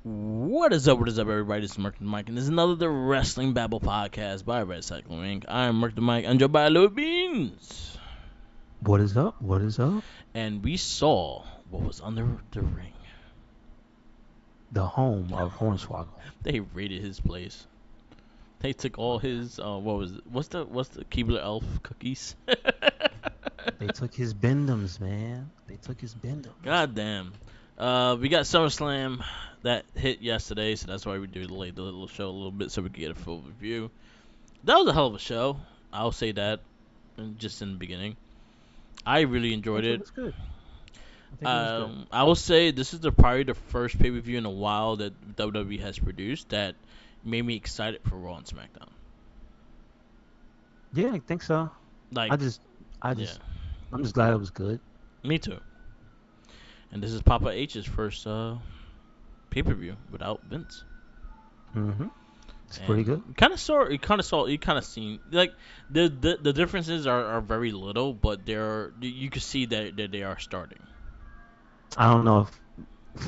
What is up, everybody? This is Merc the Mike, and this is another the Wrestling Babble podcast by Red Cycling Inc. I am Merc the Mike, I'm joined by Louis Beans. What is up? What is up? And we saw what was under the ring. The home of Hornswoggle. They raided his place. They took all his what's the Keebler Elf cookies? They took his bendums, man. They took his bendums. God damn. We got Summerslam that hit yesterday, so that's why we delayed the little show a little bit so we could get a full review. That was a hell of a show. I'll say that just in the beginning. I really I enjoyed think it it. was good. I think it was good. I will say this is probably the first pay per view in a while that WWE has produced that made me excited for Raw and SmackDown. Yeah, I think so. Like, I just, yeah, I'm just glad it was good. me too. And this is Papa H's first pay per view without Vince. Mm-hmm. It's pretty And good. you kind of seen like the differences are very little, but you can see that they are starting. I don't know if,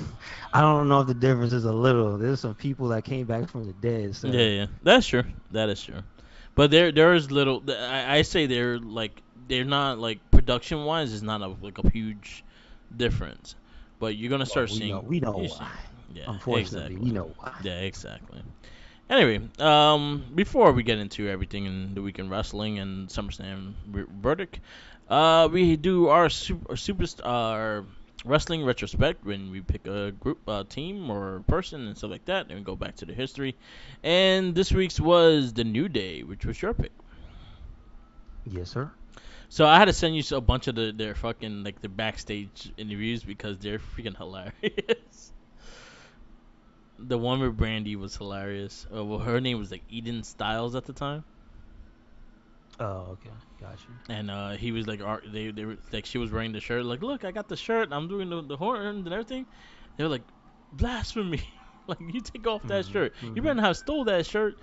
I don't know if the difference is a little. There's some people that came back from the dead, so Yeah, that's true. That is true. But there is little. I say they're not like production wise. It's not a huge difference. But you're gonna well, start seeing. we know You why. see, yeah, Unfortunately, we exactly. know why. Yeah, exactly. Anyway, before we get into everything in the weekend wrestling and SummerSlam verdict, we do our superstar wrestling retrospect when we pick a group, team, or person and stuff like that, and we go back to the history. And this week's was the New Day, which was your pick. Yes, sir. So I had to send you a bunch of their fucking like the backstage interviews because they're freaking hilarious. The one with Brandy was hilarious. Well, her name was like Eden Styles at the time, Oh, okay, got you. and he was like, they were like, she was wearing the shirt. Like, look, I got the shirt. I'm doing the horns and everything. They were like, blasphemy. Like, you take off that Mm-hmm. shirt. You Mm-hmm. better not have stole that shirt.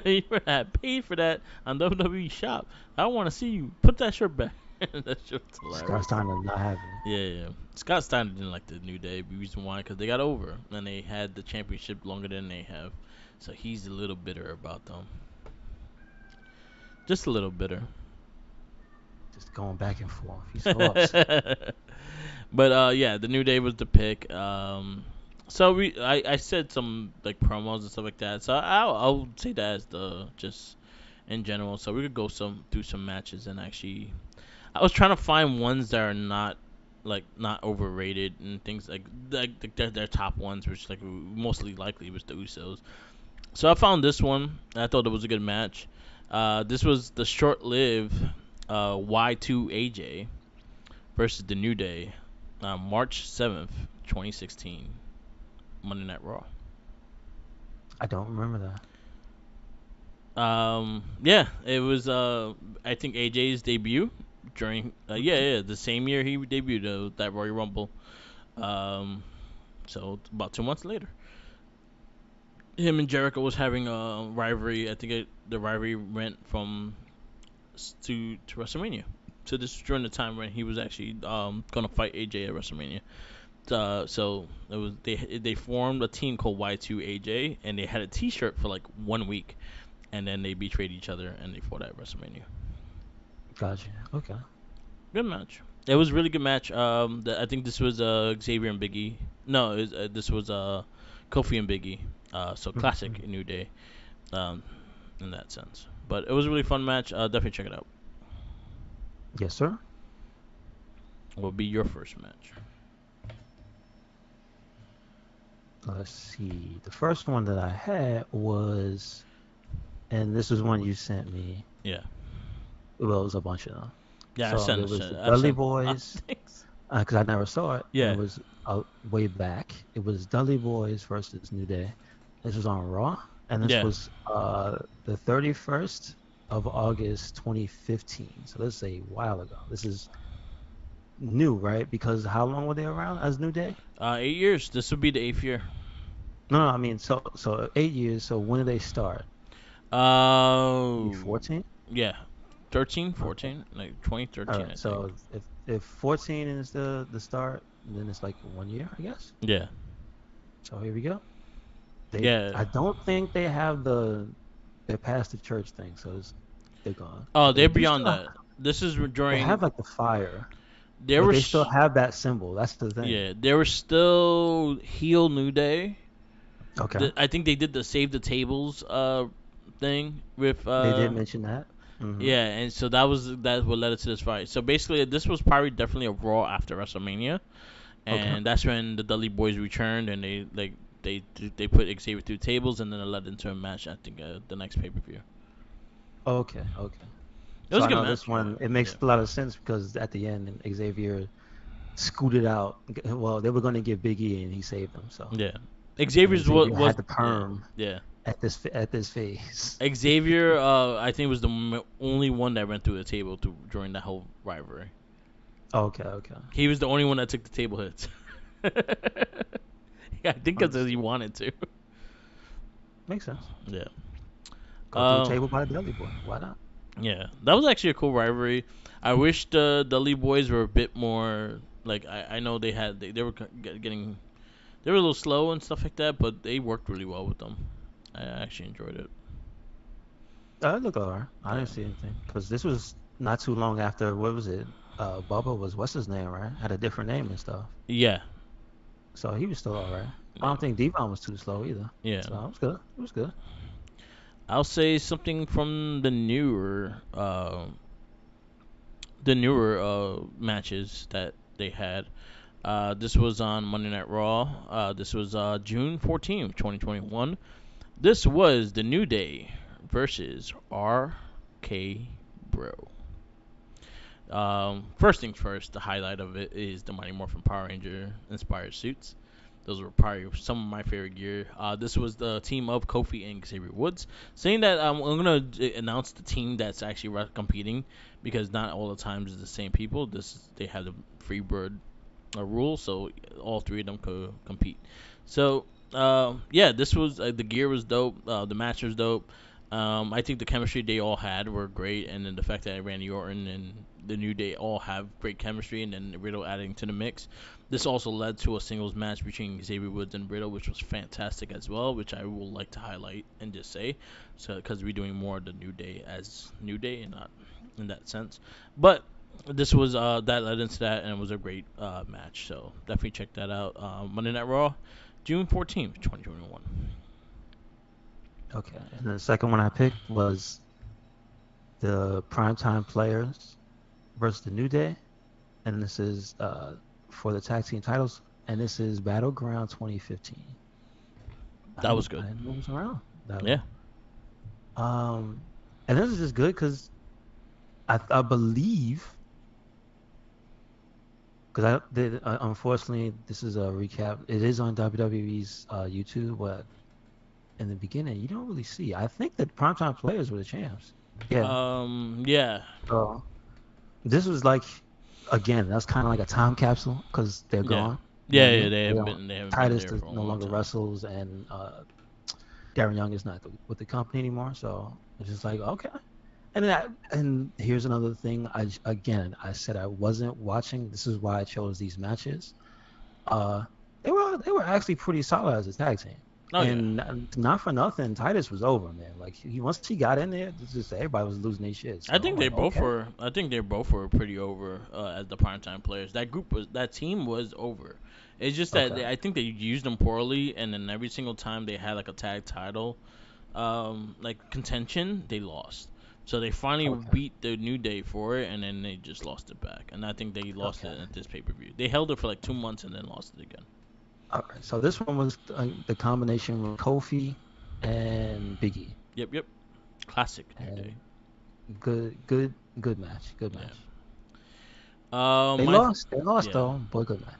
You better have paid for that on WWE Shop. I want to see you put that shirt back. That shirt's Scott's hilarious. time to not having it. Yeah, yeah. Scott Steiner didn't like the New Day. The reason why, because they got over and they had the championship longer than they have. So he's a little bitter about them. Just a little bitter. Just going back and forth. He's so upset. But yeah, the New Day was the pick. So I said some like promos and stuff like that. So I'll say that as the just in general. So we could go through some matches and actually, I was trying to find ones that are not overrated and things like their top ones, which like mostly likely was the Usos. So I found this one. I thought it was a good match. This was the short-lived Y2 AJ versus the New Day, March 7th, 2016, Monday Night Raw. I don't remember that. Yeah, it was I think AJ's debut during the same year he debuted that Royal Rumble. Um, so about 2 months later, him and Jericho was having a rivalry. I think the rivalry went from to WrestleMania. So this was during the time when he was actually gonna fight AJ at WrestleMania. So it was they formed a team called Y2 AJ, and they had a T-shirt for like 1 week, and then they betrayed each other and they fought at WrestleMania. Gotcha. Okay. Good match. It was a really good match. I think this was Xavier and Biggie. No, this was Kofi and Biggie. So Mm-hmm. classic New Day. Um, in that sense. But it was a really fun match. Definitely check it out. Yes, sir. What will be your first match? Let's see. The first one that I had was, and this was one you sent me. Yeah. Well, it was a bunch of them. Yeah, So there was shit. the I've Dudley sent a lot of Boys, things. because I never saw it, and it Yeah. was way back. It was Dudley Boys versus New Day. This was on Raw, and this Yeah. was the 31st of August 2015. So this is a while ago. This is new, right? Because how long were they around as New Day? 8 years. This would be the eighth year. No, I mean, so 8 years. So when did they start? Uh, 2014. yeah. 13, Okay. 14, like All 2013, right. I think. So if 14 is the start, then it's like 1 year, I guess. Yeah. So here we go. Yeah. I don't think they have they're past the church thing, so they're gone. Oh, But they they're do beyond still that. This is they during. have like the fire, There but they was. still have that symbol. That's the thing. Yeah, there was still heel New Day. Okay, I think they did the save the tables thing with they did mention that. yeah, and so that's what led it to this fight. So basically, this was probably definitely a Raw after WrestleMania, Okay, and that's when the Dudley Boys returned and they they put Xavier through tables, and then it led into a match. I think the next pay per view. okay. It So was a I good know this match. one it Yeah, makes a lot of sense because at the end Xavier scooted out. Well, they were going to give Big E and he saved them. So yeah. and Xavier's what Xavier was had the yeah perm yeah. at this phase. Xavier, I think was the only one that went through the table during that whole rivalry. Okay. He was the only one that took the table hits. Yeah, I think because he Understood. wanted to. Makes sense. Yeah. Go through a Um. table by the Dudley Boy. Why not? Yeah, that was actually a cool rivalry. I wish the Dudley Boys were a bit more like I know they were getting they were a little slow and stuff like that, but they worked really well with them. I actually enjoyed it. Look, alright. I Yeah. didn't see anything because this was not too long after what was it? Bubba was what's his name, right? Had a different name and stuff. Yeah. So he was still alright. I Yeah. don't think Devon was too slow either. Yeah. So it was good. It was good. I'll say something from the newer matches that they had. This was on Monday Night Raw. This was June 14th, 2021. This was the New Day versus RK Bro. First things first, the highlight of it is the Mighty Morphin Power Ranger inspired suits. Those were probably some of my favorite gear. This was the team of Kofi and Xavier Woods. Saying that I'm gonna announce the team that's actually competing because not all the times it's the same people. They have the Freebird rule, so all three of them could compete. So yeah, this was the gear was dope. The match was dope. I think the chemistry they all had were great, and then the fact that Randy Orton and the New Day all have great chemistry, and then Riddle adding to the mix. This also led to a singles match between Xavier Woods and Riddle, which was fantastic as well, which I will like to highlight and just say, so because we're doing more of the New Day as New Day and not in that sense. But this was that led into that, and it was a great match. So definitely check that out. Monday Night Raw, June 14th, 2021. Okay. And the second one I picked was the Primetime Players versus the New Day, and this is for the tag team titles, and this is Battleground 2015. That was I good. didn't know it was around that Yeah. long. And this is just good because I believe because unfortunately this is a recap. It is on WWE's YouTube, but in the beginning you don't really see. I think that Primetime Players were the champs. Yeah. Yeah. So this was like again, that's kind of like a time capsule because they're Yeah. gone. You know Yeah. what I Yeah. mean? They don't. They haven't been Titus there for a no long longer time. wrestles, and Darren Young is not with the company anymore. So it's just like okay. And here's another thing. I said I wasn't watching. This is why I chose these matches. Uh, they were actually pretty solid as a tag team. Oh yeah. And not for nothing, Titus was over, man. Like once he got in there, it's just everybody was losing their shit. So I I'm think they like, both okay, were. I think they both were pretty over as the primetime players. That team was over. It's just that okay, I think they used them poorly, and then every single time they had like a tag title, like contention, they lost. So they finally okay, beat the New Day for it, and then they just lost it back. And I think they lost okay. it at this pay per view. They held it for like 2 months and then lost it again. All right. So this one was the combination with Kofi and Biggie, Yep. Classic New Day. and good match, good Yeah. match. Um, my th- They lost yeah. though, but good match.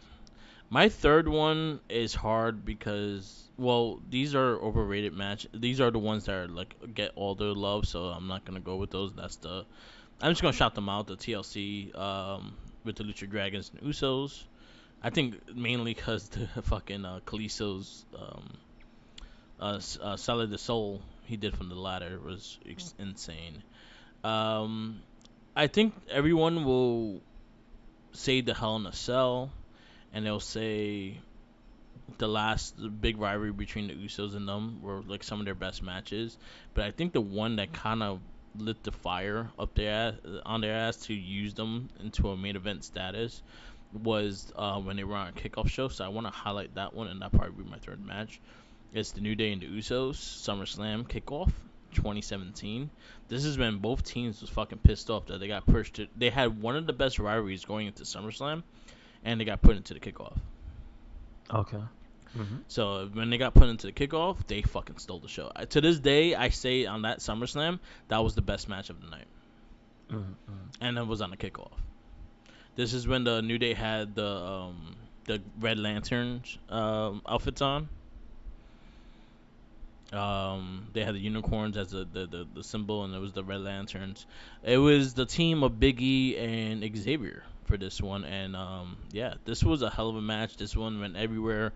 My third one is hard because well, these are overrated match. These are the ones that are like get all the love, so I'm not gonna go with those. I'm just gonna shout them out. The TLC with the Lucha Dragons and Usos. I think mainly because the fucking Kalisto's Salad the Soul he did from the ladder was insane. Um, I think everyone will say the Hell in a Cell, and they'll say the last big rivalry between the Usos and them were like some of their best matches. But I think the one that kind of lit the fire up their on their ass to use them into a main event status was when they were on a kickoff show. So I want to highlight that one, and that probably be my third match. It's the New Day and the Usos Summerslam kickoff 2017. This is when both teams was fucking pissed off that they got pushed. They had one of the best rivalries going into SummerSlam, and they got put into the kickoff. Okay. So when they got put into the kickoff, they fucking stole the show. To this day, I say on that SummerSlam, that was the best match of the night, and it was on the kickoff. This is when the New Day had the Red Lanterns outfits on. They had the unicorns as the symbol, and it was the Red Lanterns. It was the team of Biggie and Xavier for this one, and yeah, this was a hell of a match. This one went everywhere.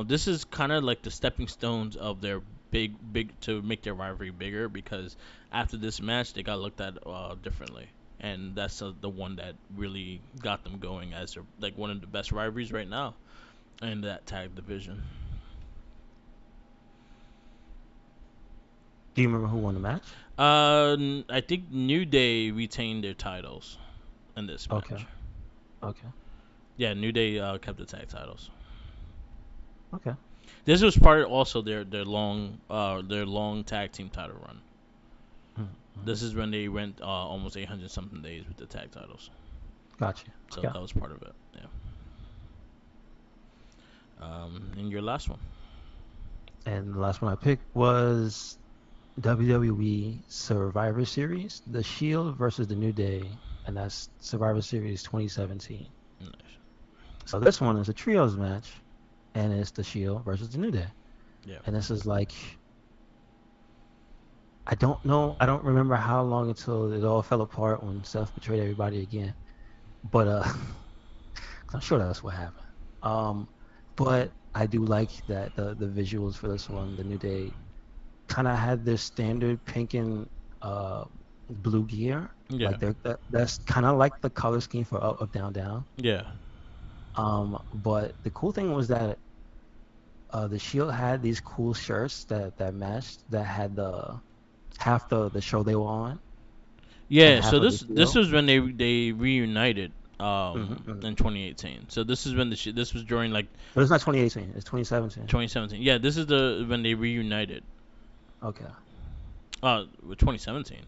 This is kind of like the stepping stones of their big to make their rivalry bigger, because after this match they got looked at differently, and that's the one that really got them going as they're like one of the best rivalries right now in that tag division. Do you remember who won the match? I think New Day retained their titles in this match. Okay. Okay. Yeah, New Day kept the tag titles. Okay. This was part of also their long tag team title run. This is when they went almost 800 something days with the tag titles. Gotcha. So Okay. that was part of it. Yeah. And your last one. And the last one I picked was WWE Survivor Series, The Shield versus the New Day, and that's Survivor Series 2017. Nice. So this one is a trios match, and it's The Shield versus the New Day. Yeah. And this is like, I don't know, I don't remember how long until it all fell apart when Seth betrayed everybody again. But I'm sure that's what happened. But I do like that the visuals for this one, the New Day kind of had their standard pink and blue gear. Yeah. Like that's kind of like the color scheme for up, down, down. Yeah. But the cool thing was that the Shield had these cool shirts that matched, that had the half the show they were on. Yeah. So this was when they reunited in 2018. So this is when this was during like. But it's not 2018. It's 2017. 2017. Yeah, this is the when they reunited. Okay. With 2017.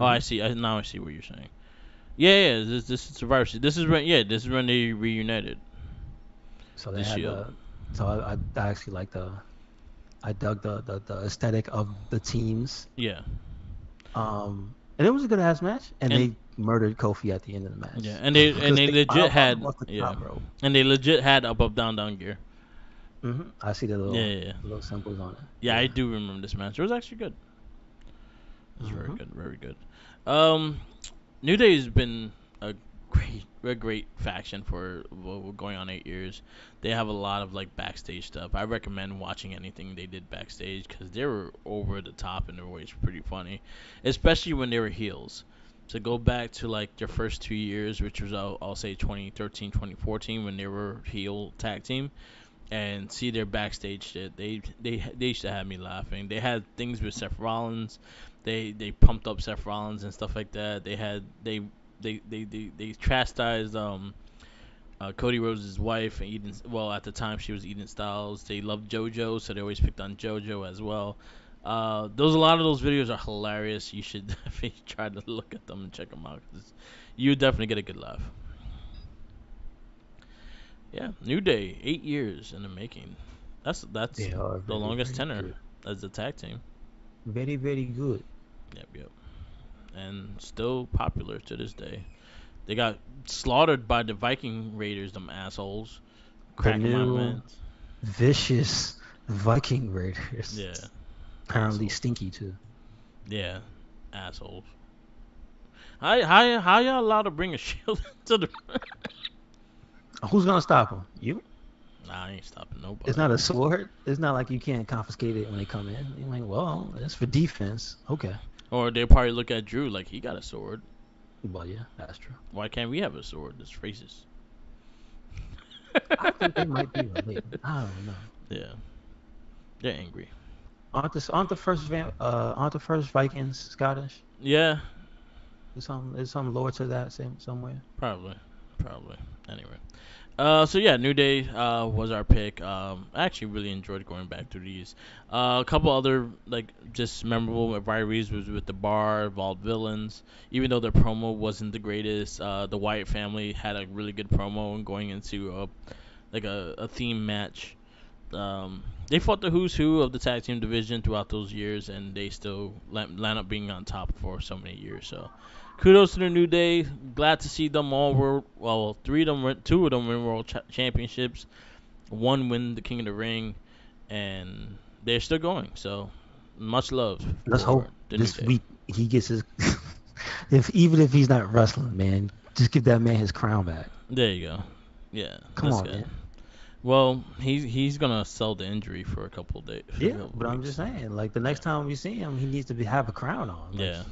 Oh, I see. Now I see what you're saying. Yeah. This is Survivor Series. This is when they reunited. So they had so I actually like I dug the aesthetic of the teams. Yeah. And it was a good ass match, and they murdered Kofi at the end of the match. Yeah, and they legit had top, and they legit had up down gear. I see the little symbols on it. Yeah, I do remember this match. It was actually good. It was very good, very good. New Day has been a great faction for going on 8 years. They have a lot of like backstage stuff. I recommend watching anything they did backstage because they were over the top and they were always pretty funny, especially when they were heels. To go back to like their first 2 years, which was I'll say 2013, 2014, when they were heel tag team, and see their backstage shit. They used to have me laughing. They had things with Seth Rollins. They pumped up Seth Rollins and stuff like that. They chastised Cody Rhodes' wife and Eden. Well, at the time she was Eden Styles. They loved JoJo, so they always picked on JoJo as well. A lot of those videos are hilarious. You should definitely try to look at them and check them out. 'Cause you definitely get a good laugh. Yeah, New Day, 8 years in the making. That's the longest tenure as a tag team. Very, very good. Yep. And still popular to this day. They got slaughtered by the Viking Raiders, them assholes. Cracking my man. Vicious Viking Raiders. Yeah. Apparently stinky too. Yeah, assholes. How y'all allowed to bring a shield to the? Who's gonna stop them? You? Nah, I ain't stopping nobody. It's not a sword. It's not like you can't confiscate it when they come in. You're like, well, that's for defense. Okay. Or they'll probably look at Drew like he got a sword. Well, yeah, that's true. Why can't we have a sword? That's racist. I think they might be related. I don't know. Yeah, they're angry. Aren't the first Vikings Scottish? Yeah, There's some lore to that somewhere. probably, probably. Anyway. So yeah, New Day was our pick. I actually really enjoyed going back through these. A couple other like just memorable rivalries was with the Bar, Vault Villains. Even though their promo wasn't the greatest, the Wyatt family had a really good promo and going into a theme match. They fought the who's who of the tag team division throughout those years, and they still land up being on top for so many years. So, kudos to the New Day. Glad to see them all two of them win world championships. One win the King of the Ring, and they're still going. So, much love Let's for hope the New this Day. week he gets his. If even if he's not wrestling, man, just give that man his crown back. There you go. Yeah, Come that's on, good. man. Well, he's gonna sell the injury for a couple of days, for a Yeah, couple but of I'm weeks. just saying, like the Yeah, next time we see him, he needs to have a crown on. Like yeah.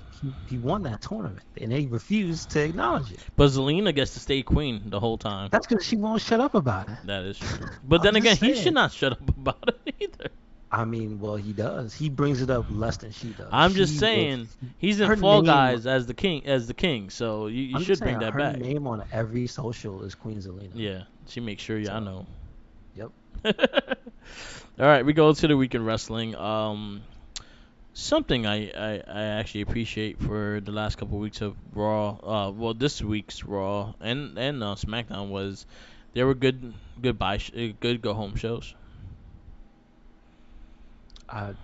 he won that tournament, and they refused to acknowledge it. But Zelina gets to stay queen the whole time. That's because she won't shut up about it. That is true. But I'm then again, just he should saying. not shut up about it either. I mean, well, he does. He brings it up less than she does. I'm just She will. saying he's in Her Fall name. Guys as the king. So you I'm just should bring saying, that her back. name on every social is Queen Zelina. Yeah, she makes sure y'all So, know. yep. All right, we go to the weekend wrestling. Something I actually appreciate for the last couple of weeks of Raw. This week's Raw and SmackDown was they were good go home shows. I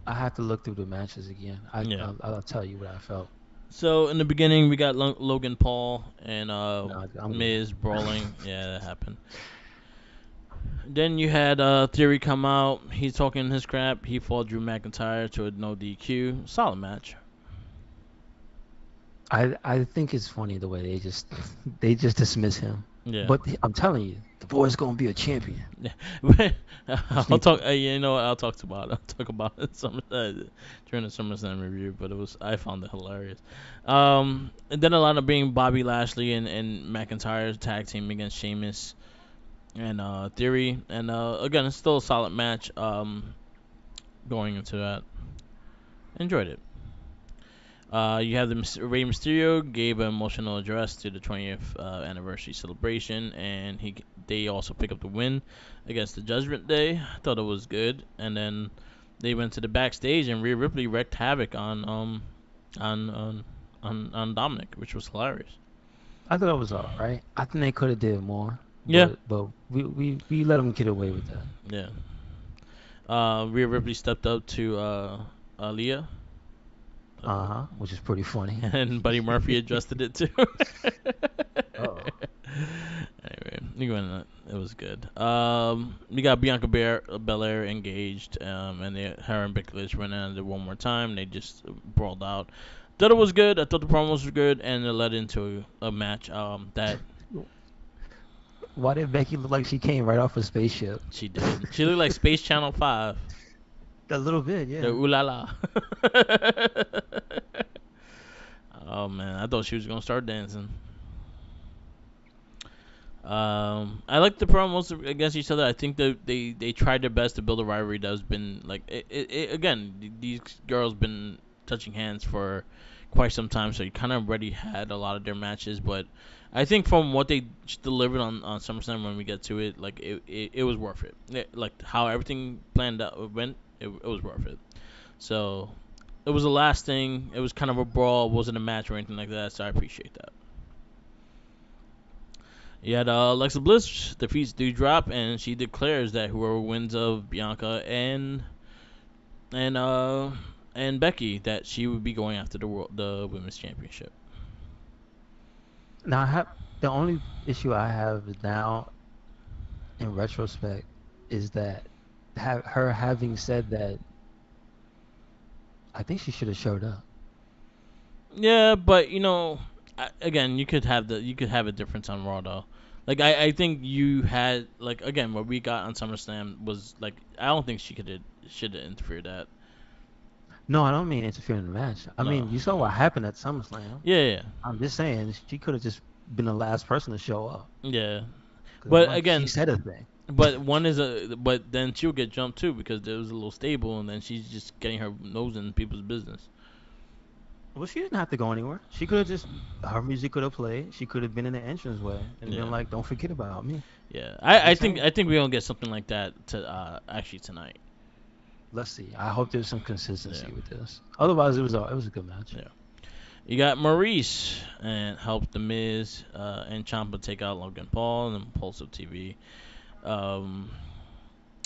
I have to look through the matches again. Yeah. I'll tell you what I felt. So in the beginning, we got Logan Paul and No, I'm good. Miz brawling. Yeah, that happened. Then you had Theory come out. He's talking his crap. He fought Drew McIntyre to a no DQ. Solid match. I think it's funny the way they just dismiss him. Yeah. But I'm telling you, the boy's gonna be a champion. Yeah. Just I'll need talk. You know what? I'll talk about it during the SummerSlam review. But I found it hilarious. And then a lot of being Bobby Lashley and McIntyre's tag team against Sheamus and Theory. And again, it's still a solid match. Going into that, enjoyed it. You have Rey Mysterio gave an emotional address to the 20th anniversary celebration, and they also pick up the win against the Judgment Day. I thought it was good, and then they went to the backstage, and Rhea Ripley wreaked havoc on on Dominic, which was hilarious. I thought it was all right. I think they could have did more, Yeah, but we let them get away with that. yeah. Rhea Ripley stepped up to Aaliyah, Which is pretty funny. and Buddy Murphy adjusted it too. Oh. Anyway, it was good. We got Bianca Belair engaged, and her and Becky Lynch went at it one more time. They just brawled out. Thought it was good. I thought the promos were good, and it led into a match that Why did Becky look like she came right off a spaceship? she did. She looked like Space Channel 5. A little bit, The yeah. ooh la la. Oh man, I thought she was gonna start dancing. I like the promos against each other. I think that they tried their best to build a rivalry that's been like again. These girls been touching hands for quite some time, so you kind of already had a lot of their matches. But I think from what they delivered on SummerSlam when we get to it, like it was worth it. Like how everything planned out went, it was worth it. So it was the last thing. It was kind of a brawl. It wasn't a match or anything like that. So I appreciate that. You had Alexa Bliss defeats Doudrop, and she declares that whoever wins of Bianca and uh and Becky, that she would be going after the women's championship. Now, the only issue I have now, in retrospect, is that her having said that, I think she should have showed up. Yeah, but again, you could have a difference on Raw though. Like I think you had like again what we got on SummerSlam was like I don't think she should have interfered that. No, I don't mean interfering in the match. I No. mean, you saw what happened at SummerSlam. Yeah, I'm just saying she could have just been the last person to show up. yeah. good But month. She again, said a thing. but then she'll get jumped too because there was a little stable, and then she's just getting her nose in people's business. Well, she didn't have to go anywhere. She could have just her music could have played. She could have been in the entranceway and Yeah, been like, "Don't forget about me." yeah. I'm I just think saying. I think we're gonna get something like that to actually tonight. Let's see. I hope there's some Yeah, consistency with this. Otherwise, it was a good match. yeah. You got Maurice and help the Miz and Ciampa take out Logan Paul and Impulsive TV. Um,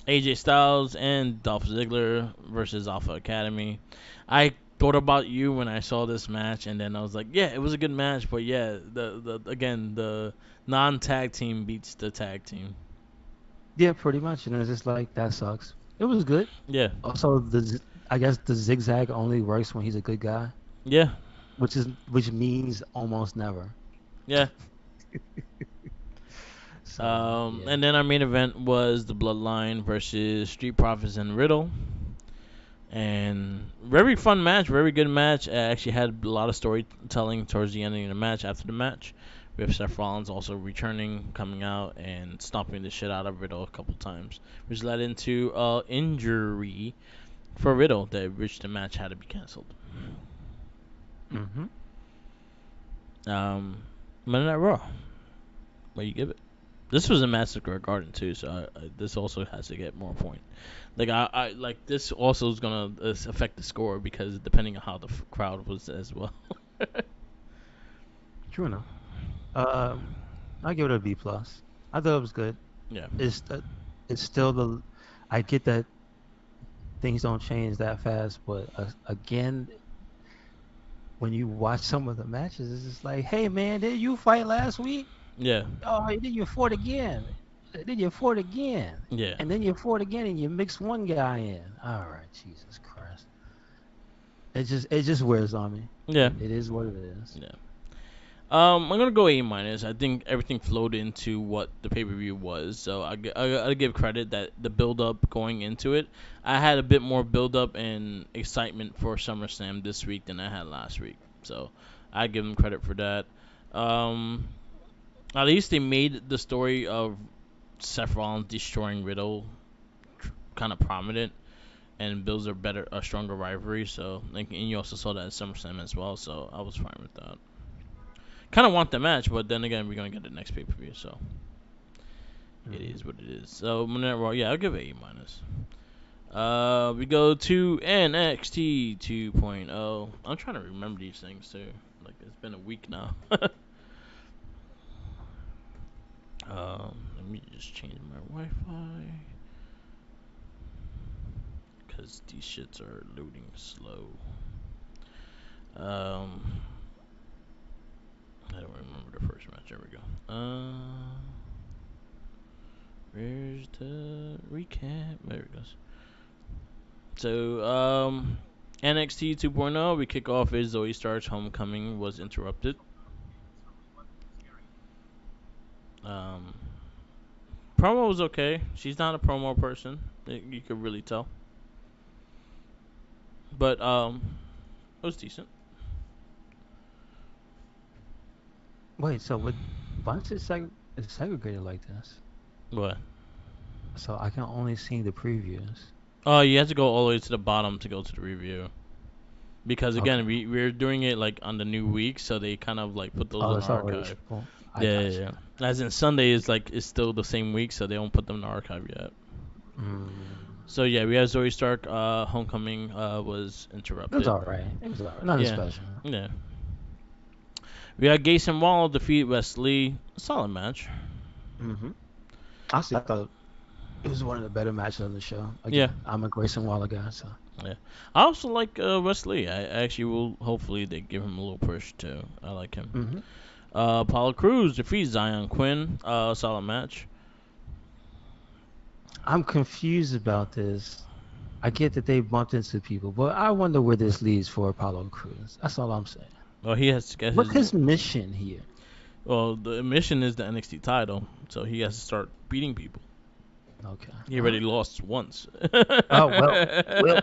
AJ Styles and Dolph Ziggler versus Alpha Academy. I thought about you when I saw this match, and then I was like, yeah, it was a good match, but yeah, the non-tag team beats the tag team. Yeah, pretty much. And it's just like that sucks. It was good. Yeah, Also, I guess the zigzag only works when he's a good guy, yeah, which means almost never. yeah. So yeah. And then our main event was the Bloodline versus Street Profits and Riddle. And very fun match, very good match. Actually had a lot of storytelling towards the ending of the match. After the match, we have Seth Rollins also returning, coming out and stomping the shit out of Riddle a couple times, which led into injury for Riddle, that which the match had to be canceled. Mhm. Monday Night Raw. What do you give it? This was a Massacre Garden too, so this also has to get more point. Like I like this also is gonna affect the score because depending on how the crowd was as well. True enough. Um, I give it a B plus. I thought it was good. Yeah, It's uh, it's still the. I get that things don't change that fast, but again, when you watch some of the matches, it's just like, hey man, did you fight last week? yeah, Oh, then you fought again. Then you fought again. yeah, And then you fought again and you mix one guy in. All right, Jesus Christ. It just wears on me. yeah, It is what it is. yeah. I'm gonna go A minus. I think everything flowed into what the pay per view was, so I give credit that the build up going into it. I had a bit more build up and excitement for SummerSlam this week than I had last week, so I give them credit for that. Um, at least they made the story of Seth Rollins destroying Riddle kind of prominent and builds a stronger rivalry. So, like, and you also saw that at SummerSlam as well. So I was fine with that. Kind of want the match, but then again, we're gonna get the next pay per view, so it Mhm. is what it is. So Monday Night Raw, yeah, I'll give it A minus. We go to NXT 2.0. I'm trying to remember these things too. Like it's been a week now. Let me just change my Wi-Fi because these shits are loading slow. Um, I don't remember the first match. There we go. Where's the recap? There it goes. So, NXT 2.0, we kick off as Zoe Stark's homecoming was interrupted. Um, Promo was okay. She's not a promo person. You could really tell. But, it was decent. Wait, so why is it segregated like this? What? So I can only see the previews. Oh, you have to go all the way to the bottom to go to the review. Because Okay. again, we're doing it like on the new week, so they kind of like put those Oh, in it's already archive. full. I Yeah, got yeah, you. yeah. As in Sunday is like it's still the same week, so they don't put them in the archive yet. Mm. So yeah, we have Zoe Stark. Homecoming was It was interrupted. all right. It was all right. Nothing Yeah, special. yeah. We got Gason Wall defeat Wesley. Solid match. Mm-hmm. Honestly, I thought it was one of the better matches on the show. Yeah, Again, I'm a Grayson Waller guy, so. yeah. I also like Wesley. I actually will. Hopefully, they give him a little push too. I like him. Mm-hmm. Apollo Cruz defeats Zion Quinn. Solid match. I'm confused about this. I get that they bumped into people, but I wonder where this leads for Apollo Crews. That's all I'm saying. Well, he has to get What's his. his mission here? Well, the mission is the NXT title, so he has to start beating people. Okay. He already lost once. Oh well.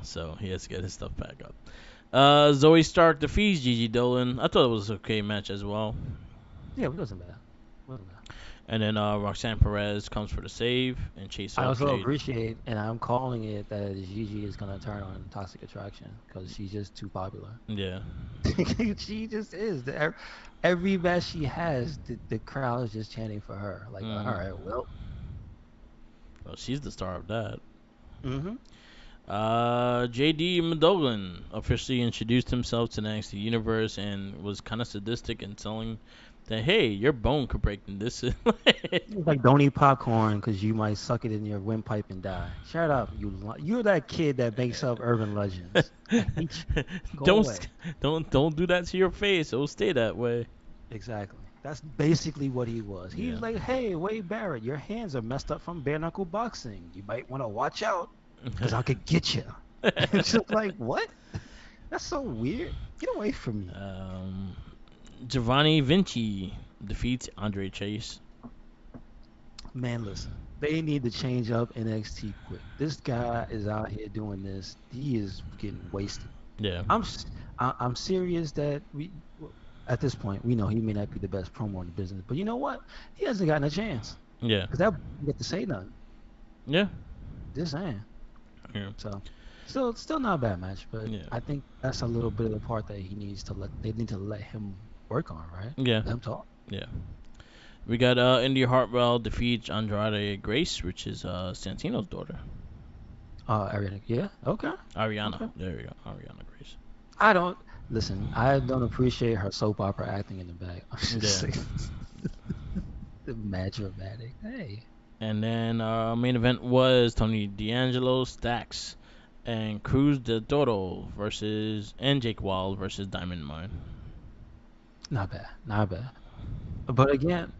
So he has to get his stuff back up. Zoe Stark defeats Gigi Dolan. I thought it was an okay match as well. Yeah, it wasn't bad. Wasn't bad. And then Roxanne Perez comes for the save and chase I off also Jade. appreciate, and I'm calling it that Gigi is gonna turn on Toxic Attraction because she's just too popular. Yeah. She just is. Every match she has, the crowd is just chanting for her. Like, all Mm-hmm. right, well. Well, she's the star of that. Mm-hmm. JD McDougallin officially introduced himself to the NXT universe and was kind of sadistic in telling that, hey, your bone could break and this is It's like, don't eat popcorn because you might suck it in your windpipe and die. Shut up, you're that kid that makes up urban legends. I hate you. Go don't away. don't do that to your face. It'll stay that way. Exactly. That's basically what he was. He Yeah. was like, hey, Wade Barrett, your hands are messed up from bare knuckle boxing. You might want to watch out because I could get you. It's just like, what? That's so weird. Get away from me. Giovanni Vinci defeats Andre Chase. Man, listen. They need to change up NXT quick. This guy is out here doing this. He is getting wasted. Yeah. I'm serious that at this point we know he may not be the best promo in the business, but you know what? He hasn't gotten a chance Yeah. because that you get to say nothing. Yeah. Just saying. Yeah. So still not a bad match, but Yeah. I think that's a little bit of the part that they need to let him work on, right? Yeah. Let him talk. Yeah. We got Indy Hartwell defeats Andrade Grace, which is Santino's daughter. Ariana, yeah, okay. Ariana. Okay. There we go. Ariana Grace. I don't listen. I don't appreciate her soap opera acting in the back. Yeah. The match dramatic. Hey. And then main event was Tony D'Angelo, Stax, and Cruz del Toro and Jake Wild versus Diamond Mine. Not bad. But again,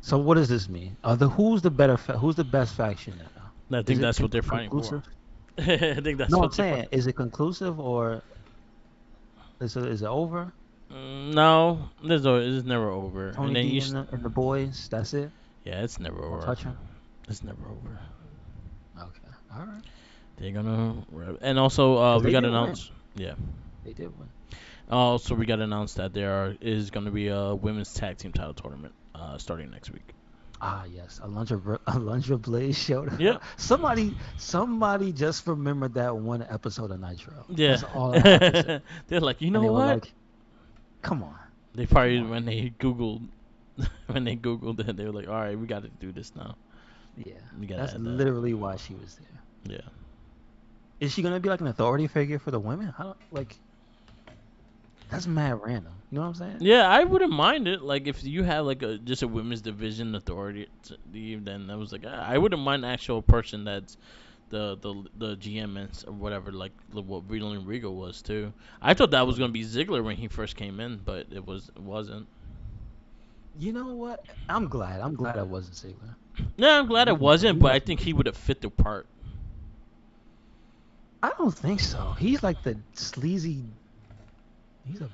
so what does this mean? Who's the best faction now? I think Is it that's what they're fighting for. conclusive? I think that's No, what I'm saying, is it conclusive or is it over? No, it's never over. Tony And then D and the boys, that's it? yeah, it's never Don't over. touch him? It's never over. Okay. All right. They're gonna, and also we They got did win. announced. Yeah. They did win. Also, we got announced that is going to be a women's tag team title tournament starting next week. Ah, yes. Alundra Blaze showed up. Yep. Somebody just remembered that one episode of Nitro. Yeah. That's all I have to say. They're like, you And know they were what? like, come on. They probably Come on. when they googled it, they were like, all right, we got to do this now. Yeah. We gotta That's add that. literally why she was there. Yeah. Is she gonna be like an authority figure for the women? I don't like. That's mad random. You know what I'm saying? Yeah, I wouldn't mind it. Like if you had like just a women's division authority, then I was like, I wouldn't mind an actual person that's the GM or whatever, like what Regal was too. I thought that was gonna be Ziggler when he first came in, but it wasn't. You know what? I'm glad. I'm glad I wasn't Ziggler. Yeah, I'm glad it wasn't, He but I wasn't. think he would have fit the part. I don't think so. He's like the sleazy.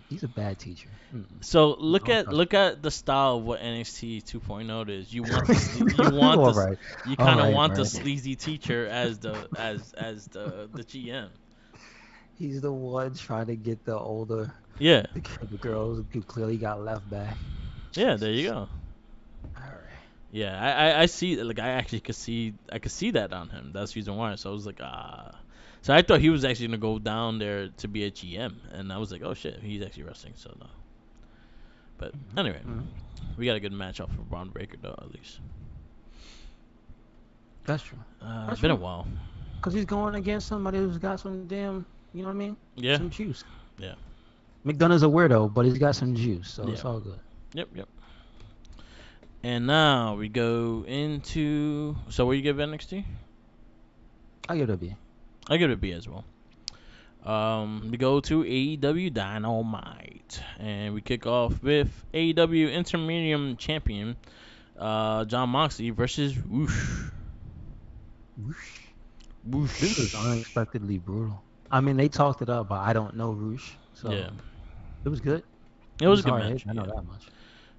He's a bad teacher. So look Don't touch look at the style of what NXT 2.0 is. You want All right. you kind of All right, want the Brad. sleazy teacher as the GM. He's the one trying to get the older Yeah, the girls who clearly got left back. yeah. There you go. All right. Yeah, I see. Like I actually could see that on him. That's the reason why. So I was like, ah. So I thought he was actually gonna go down there to be a GM, and I was like, oh shit, he's actually wrestling. So no. But anyway, we got a good match off of Braun Breaker though, at least. That's true. It's been a while. Because he's going against somebody who's got some damn, you know what I mean? Yeah. Some juice. Yeah. McDonough's a weirdo, but he's got some juice, so it's Yeah. all good. Yep. And now we go into. So what you give NXT? I'll give it a B. I give it a B as well. We go to AEW Dynamite, and we kick off with AEW Intermediate Champion Jon Moxley versus Whoosh. Whoosh. This was unexpectedly brutal. I mean, they talked it up, but I don't know Roosh, so Yeah. it was good. It was a good hard match. hit, I know Yeah. that much.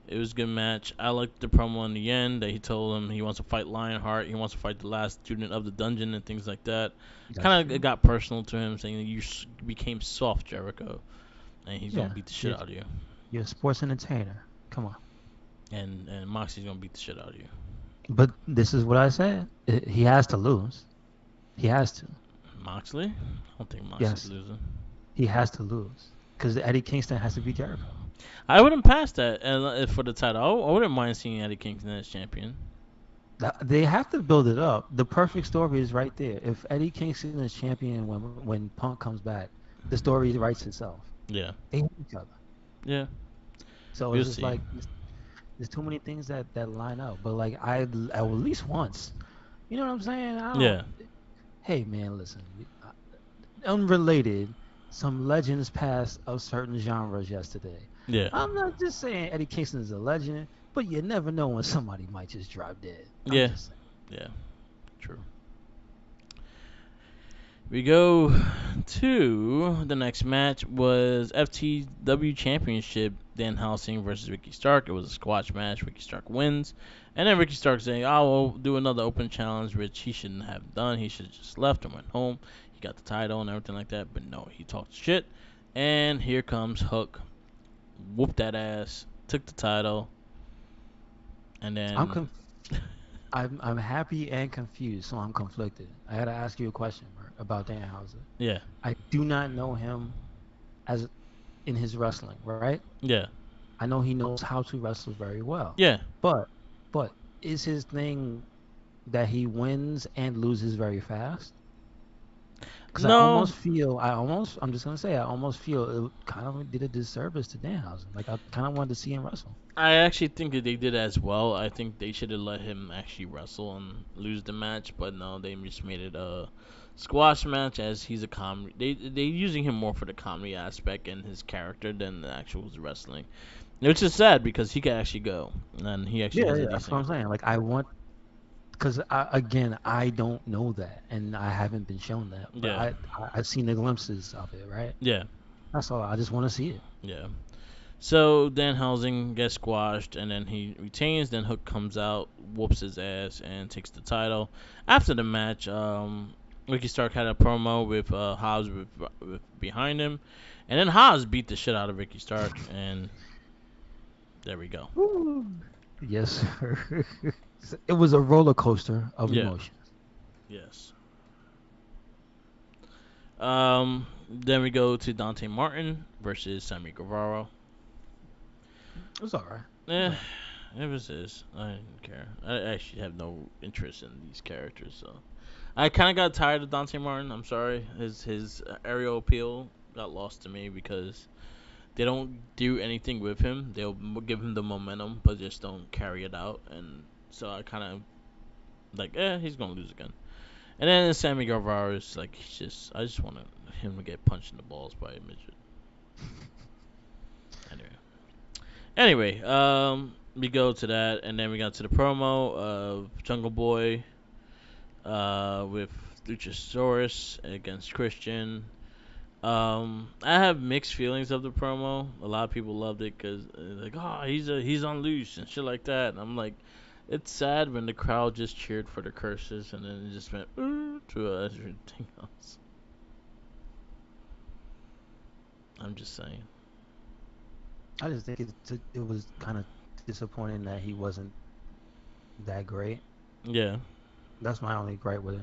It was a good match. I liked the promo in the end that he told him he wants to fight Lionheart. He wants to fight the last student of the dungeon and things like that. Kind of got personal to him, saying that you became soft, Jericho, and he's gonna beat the shit out of you. You're a sports entertainer. Come on. and Moxie's gonna beat the shit out of you. But this is what I said. He has to lose. He has to. Moxley? I don't think Moxley's Yes, losing. he has to lose because Eddie Kingston has to beat Jericho. I wouldn't pass that for the title. I wouldn't mind seeing Eddie Kingston as champion. They have to build it up. The perfect story is right there. If Eddie Kingston is champion when Punk comes back, the story writes itself. Yeah. They hate each other. Yeah. So We'll it's just see. like there's too many things that line up. But like I at least once, you know what I'm saying? I don't. Yeah. Hey man, listen. Unrelated, some legends passed of certain genres yesterday. Yeah. I'm not just saying Eddie Kingston is a legend, but you never know when somebody might just drop dead. I'm Yeah. just saying. Yeah. True. We go to the next match was FTW Championship, Danhausen versus Ricky Stark. It was a squash match. Ricky Stark wins. And then Ricky Stark saying, I will do another open challenge, which he shouldn't have done. He should have just left and went home. He got the title and everything like that. But no, he talked shit. And here comes Hook. Whooped that ass. Took the title. And then... I'm happy and confused, so I'm conflicted. I had to ask you a question about Danhausen. Yeah. I do not know him as in his wrestling, right? Yeah. I know he knows how to wrestle very well. Yeah. But is his thing that he wins and loses very fast? Because No. I'm just gonna say, I almost feel it kind of did a disservice to Danhausen. Like I kind of wanted to see him wrestle. I actually think that they did as well. I think they should have let him actually wrestle and lose the match, but no, they just made it a squash match as he's a comedy. They using him more for the comedy aspect and his character than the actual wrestling, which is sad because he could actually go and he actually has a That's what I'm decent. saying. Like I want, because again, I don't know that, and I haven't been shown that, but Yeah. I've seen the glimpses of it, right? Yeah. That's all. I just want to see it. Yeah. So Danhausen gets squashed and then he retains. Then Hook comes out, whoops his ass, and takes the title. After the match, Ricky Stark had a promo with Hobbs with behind him, and then Hobbs beat the shit out of Ricky Stark, and there we go. Woo. Yes, sir. It was a roller coaster of Yeah. emotions. Yes. Then we go to Dante Martin versus Sammy Guevara. It was all right. Eh, it was his. I didn't care. I actually have no interest in these characters, so I kind of got tired of Dante Martin. I'm sorry. His aerial appeal got lost to me because they don't do anything with him. They'll give him the momentum, but just don't carry it out. And so I kind of like, he's gonna lose again. And then Sammy Guevara is like, I just want him to get punched in the balls by a midget. Anyway, we go to that, and then we got to the promo of Jungle Boy, with Luchasaurus against Christian. I have mixed feelings of the promo. A lot of people loved it because like, oh, he's on loose and shit like that. And I'm like, it's sad when the crowd just cheered for the curses and then it just went to everything else. I'm just saying. I just think it was kind of disappointing that he wasn't that great. Yeah. That's my only gripe with it.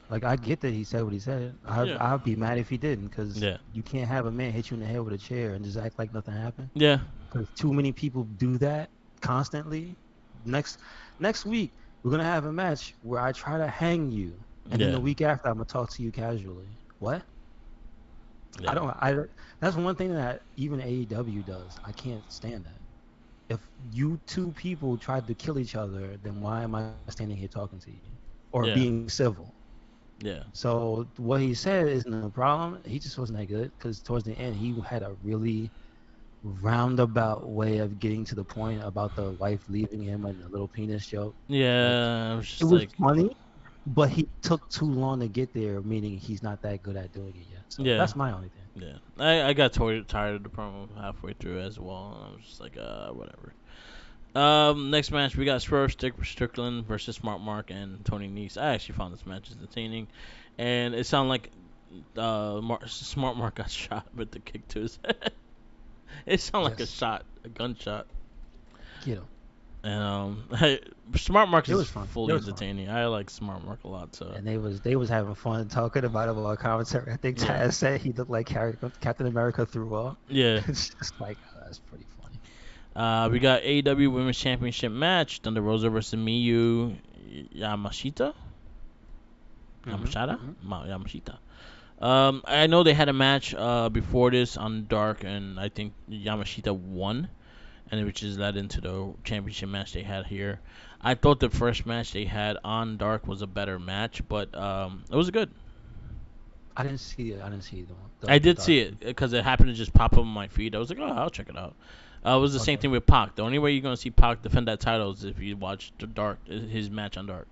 Like I get that he said what he said. Yeah. I'd be mad if he didn't, because Yeah. you can't have a man hit you in the head with a chair and just act like nothing happened. Yeah. Because too many people do that constantly. Next week we're gonna have a match where I try to hang you, and then Yeah. the week after I'm gonna talk to you casually. What? Yeah. That's one thing that even AEW does. I can't stand that. If you two people tried to kill each other, then why am I standing here talking to you or Yeah. being civil? Yeah. So what he said isn't a problem. He just wasn't that good because towards the end he had a really roundabout way of getting to the point about the wife leaving him and the little penis joke. Yeah. I was It just was like, funny, but he took too long to get there, meaning he's not that good at doing it yet. So yeah. that's my only thing. Yeah. I got tired of the promo halfway through as well. And I was just like, whatever. Next match we got Swerve Strickland versus Smart Mark and Tony Nese. I actually found this match entertaining, and it sounded like Smart Mark got shot with the kick to his head. It sounded like Yes. a gunshot. Get him. And Smart Mark It was is fun. It fully was fun. entertaining. I like Smart Mark a lot. So And they was having fun talking about him on commentary. I think yeah, Taz said he looked like Captain America through all. yeah. It's just like, oh, that's pretty funny. We got AEW Women's Championship match: Thunder Rosa versus Miyu Yamashita. Yamashita? Yamashita. I know they had a match before this on Dark, and I think Yamashita won, and which is led into the championship match they had here. I thought the first match they had on Dark was a better match, but it was good. I didn't see it. I didn't see I the did dark see it one. because it happened to just pop up on my feed. I was like, oh, I'll check it out. It was the same Okay. thing with Pac. The only way you're gonna see Pac defend that title is if you watch the Dark, his match on Dark.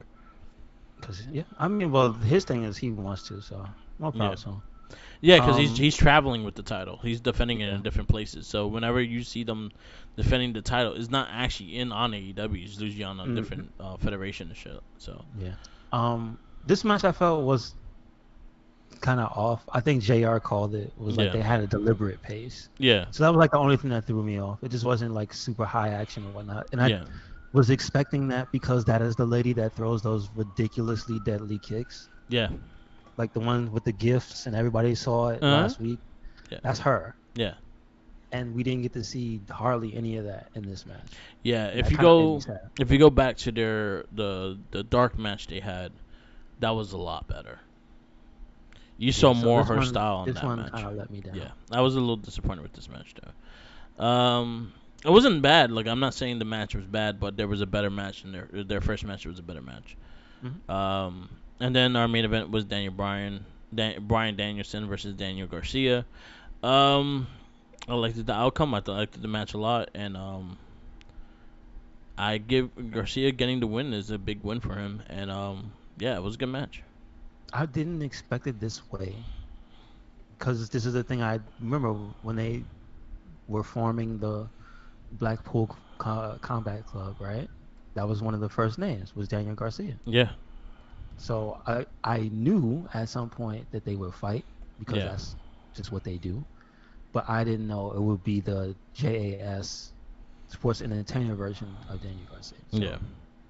Cause yeah, I mean, well, his thing is he wants to, so no Yeah, problem. So, yeah, because um, he's traveling with the title. He's defending it yeah, in different places. So whenever you see them defending the title, it's not actually in on AEW. It's usually on a mhm, different federation and shit. So yeah. This match I felt was kind of off. I think JR called it was like yeah, they had a deliberate pace. yeah, So that was like the only thing that threw me off. It just wasn't like super high action or whatnot. And I yeah, was expecting that because that is the lady that throws those ridiculously deadly kicks, yeah. like the one with the gifts, and everybody saw it Uh huh. last week. Yeah, That's her. yeah, And we didn't get to see hardly any of that in this match. yeah. And that kind of made me sad. If you go back to the dark match they had, that was a lot better. You saw Yeah, so more this her one, style in this that one kind match. of let me Yeah, down. I was a little disappointed with this match though. It wasn't bad. Like I'm not saying the match was bad, but there was a better match in their first match was a better match. Hmm. And then our main event was Brian Danielson versus Daniel Garcia. Um, I liked the outcome. I liked the match a lot, and I give Garcia getting the win is a big win for him. And yeah, it was a good match. I didn't expect it this way because this is the thing I remember when they were forming the Blackpool Combat Club, right? That was one of the first names was Daniel Garcia. Yeah, So I knew at some point that they would fight because yeah, that's just what they do. But I didn't know it would be the JAS Sports Entertainer version of Daniel Garcia. yeah, So,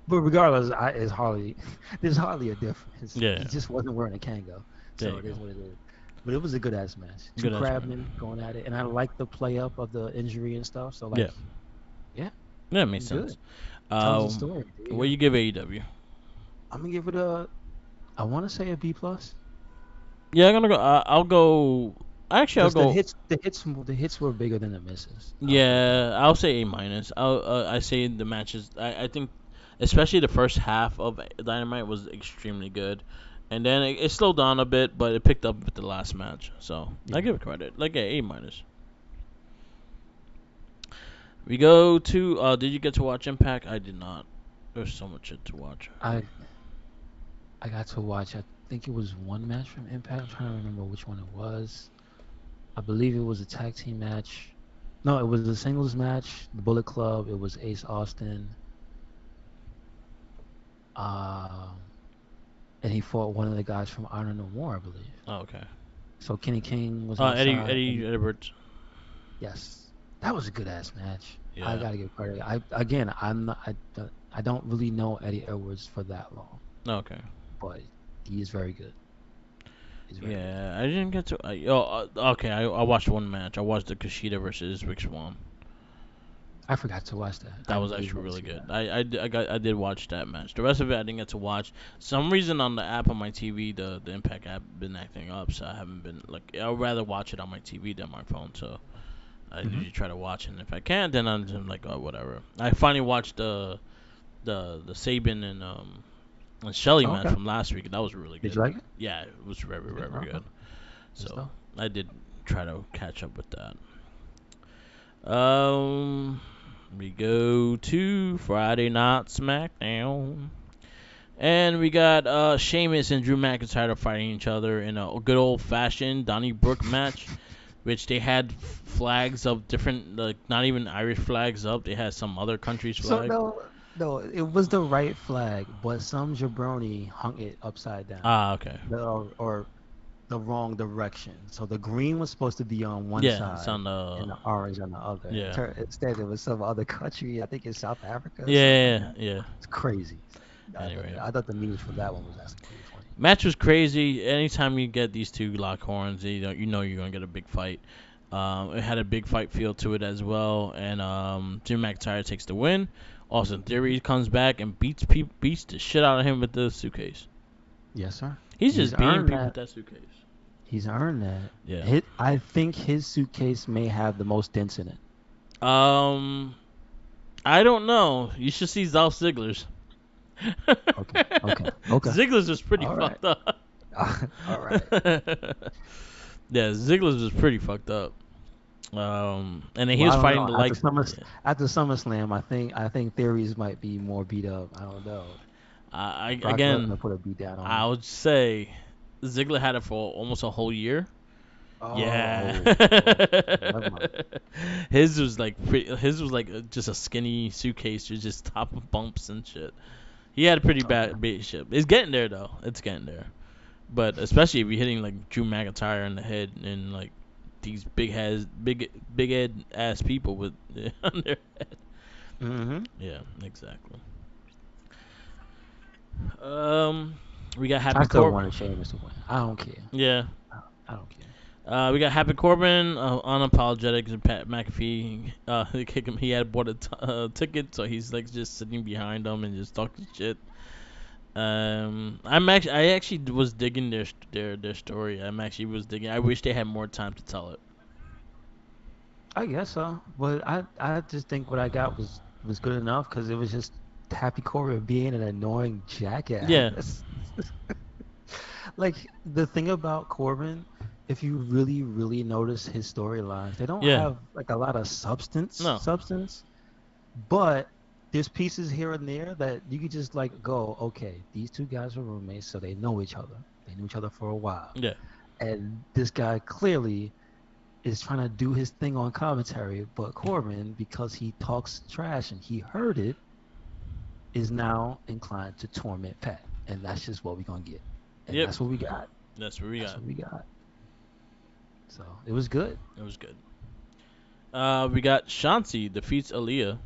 but regardless, it's hardly there's hardly a difference. yeah. He just wasn't wearing a Kango, There so you it go. is what it is. But it was a good ass match. Two Good ass crabmen match. going at it, and I like the play up of the injury and stuff. So Yeah, like, yeah, yeah, it it makes was good. sense. Tells a story. There you What go. you give AEW? I'm gonna give it a. I want to say a B plus Yeah, I'm gonna go. I'll go. Actually, I'll because go. the hits were bigger than the misses. I'll put it that way. Yeah, I'll say A minus. I say the matches. I think, especially the first half of Dynamite was extremely good, and then it slowed down a bit, but it picked up with the last match. So I Yeah, give it credit. Like A minus. We go to. Did you get to watch Impact? I did not. There's so much shit to watch. I I got to watch. I think it was one match from Impact. I'm trying to remember which one it was. I believe it was a tag team match. No, it was a singles match. The Bullet Club. It was Ace Austin. Um, and he fought one of the guys from Honor No More, I believe. Oh, okay. So Kenny King was outside. Eddie Edwards. Yes, that was a good ass match. I Yeah. gotta give credit. I'm not, I don't really know Eddie Edwards for that long, Okay. but he is very good. He's very good. Yeah, I didn't get to. Okay. I watched one match. I watched the Kushida versus Rick Swan. I forgot to watch that. That I was did actually want to really see good. that. I did watch that match. The rest of it I didn't get to watch. Some reason on the app on my TV, the Impact app, been acting up, so I haven't been like. I'd rather watch it on my TV than my phone. So I Hmm. usually try to watch it. And if I can't, then I'm just like, oh, whatever. I finally watched the Saban and Shelly Oh, match okay. from last week. That was really Did good. you like it? Yeah, it was very Yeah. very Okay. good. Good So stuff. I did try to catch up with that. We go to Friday Night SmackDown. And we got Sheamus and Drew McIntyre fighting each other in a good old fashioned Donnybrook match, which they had flags of different, like not even Irish flags up. They had some other country's So flag. no, it was the right flag, but some jabroni hung it upside down. Ah, okay. Or the wrong direction. So the green was supposed to be on one Yeah, it's side on the and the orange on the other. yeah. Instead, it was some other country. I think in South Africa or something like Yeah, that. yeah. It's crazy. Anyway, I thought the news for that one was actually pretty funny. match was crazy. Anytime you get these two lock horns, you know you're gonna get a big fight. It had a big fight feel to it as well, and Jim McIntyre takes the win. Austin Theory comes back and beats the shit out of him with the suitcase. Yes, sir. He's He's just beating earned people with that. that suitcase. He's earned that. Yeah. I think his suitcase may have the most dents in it. I don't know. You should see Dolph Ziggler's. Okay. Okay. Ziggler's was pretty All right. fucked up. All right. Yeah, Ziggler's was pretty fucked up. And then he Well, was I don't fighting know. the likes. After SummerSlam, I think Theories might be more beat up. I don't know. Brock Again, Lesnar put a beat down on I him. would say Ziggler had it for almost a whole year. Oh, Yeah. never mind. His was like just a skinny suitcase with just top of bumps and shit. He had a pretty bad shit. It's getting there though. It's getting there. But especially if you're hitting like Drew McIntyre in the head and like these big head ass people with on their head. Mm-hmm. Yeah, exactly. We got I Happy still Corbin. wanted Sheamus to win. I don't care. Yeah. I don't care. We got Happy Corbin, unapologetic, and Pat McAfee. They kick him. He had bought a ticket, so he's like just sitting behind them and just talking shit. I actually was digging their story. Was digging. I wish they had more time to tell it. I guess so, but I just think what I got was good enough because it was just Happy Corbin being an annoying jackass. Yeah. Like the thing about Corbin, if you really notice his storylines, they don't Yeah. have like a lot of substance. No. But there's pieces here and there that you could just like go, okay, these two guys are roommates, so they know each other. They knew each other for a while. Yeah. And this guy clearly is trying to do his thing on commentary, but Corbin, because he talks trash and he heard it, is now inclined to torment Pat. And that's just what we're going to get. And Yep. that's what we got. That's what we got. So it was good. It was good. We got Shanti defeats Aaliyah.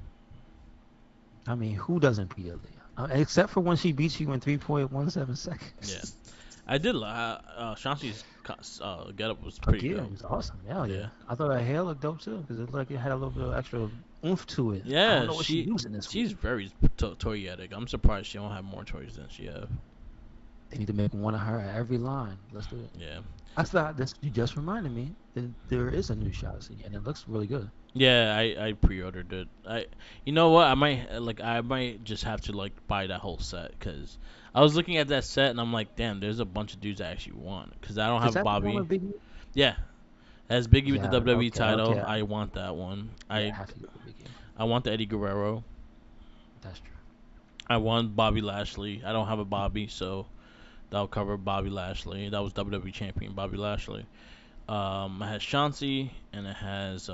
I mean, who doesn't beat Aaliyah? Except for when she beats you in 3.17 seconds. Yeah. I did like Shanti's getup was pretty Yeah, dope. it was awesome. Hell yeah. Yeah. I thought her hair looked dope too because it looked like it had a little bit of extra oomph to it. I Yeah, don't know what she's using this she's week. very toyetic. I'm surprised she don't have more toys than she have. They need to make one of her at every line. Let's do it. Yeah. I thought this. You just reminded me that there is a new Shotzi, and it looks really good. Yeah, I pre-ordered it. You know what? I might just have to like buy that whole set because I was looking at that set and I'm like, damn, there's a bunch of dudes I actually want because I don't Is have that the one Bobby. with Biggie? Yeah, as Biggie with the Yeah, WWE okay, title, okay. I want that one. Yeah, I have to go with Biggie. I want the Eddie Guerrero. That's true. I want Bobby Lashley. I don't have a Bobby, so that'll cover Bobby Lashley. That was WWE champion Bobby Lashley. It has Shanti and it has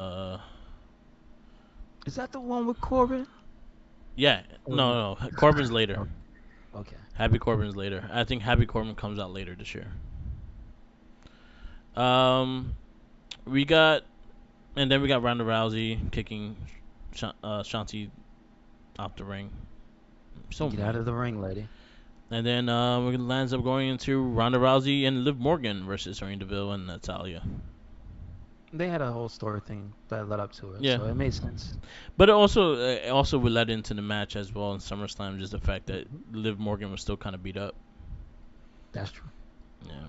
Is that the one with Corbin? yeah, no, Corbin's later. Okay. Happy Corbin's later. I think Happy Corbin comes out later this year. We got Ronda Rousey kicking Shanti off the ring. Get out of the ring, lady. And then we lands up going into Ronda Rousey and Liv Morgan versus Sonya Deville and Natalya. They had a whole story thing that led up to it, Yeah. so it made sense. But it also would let into the match as well in SummerSlam, just the fact that Liv Morgan was still kind of beat up. That's true. Yeah.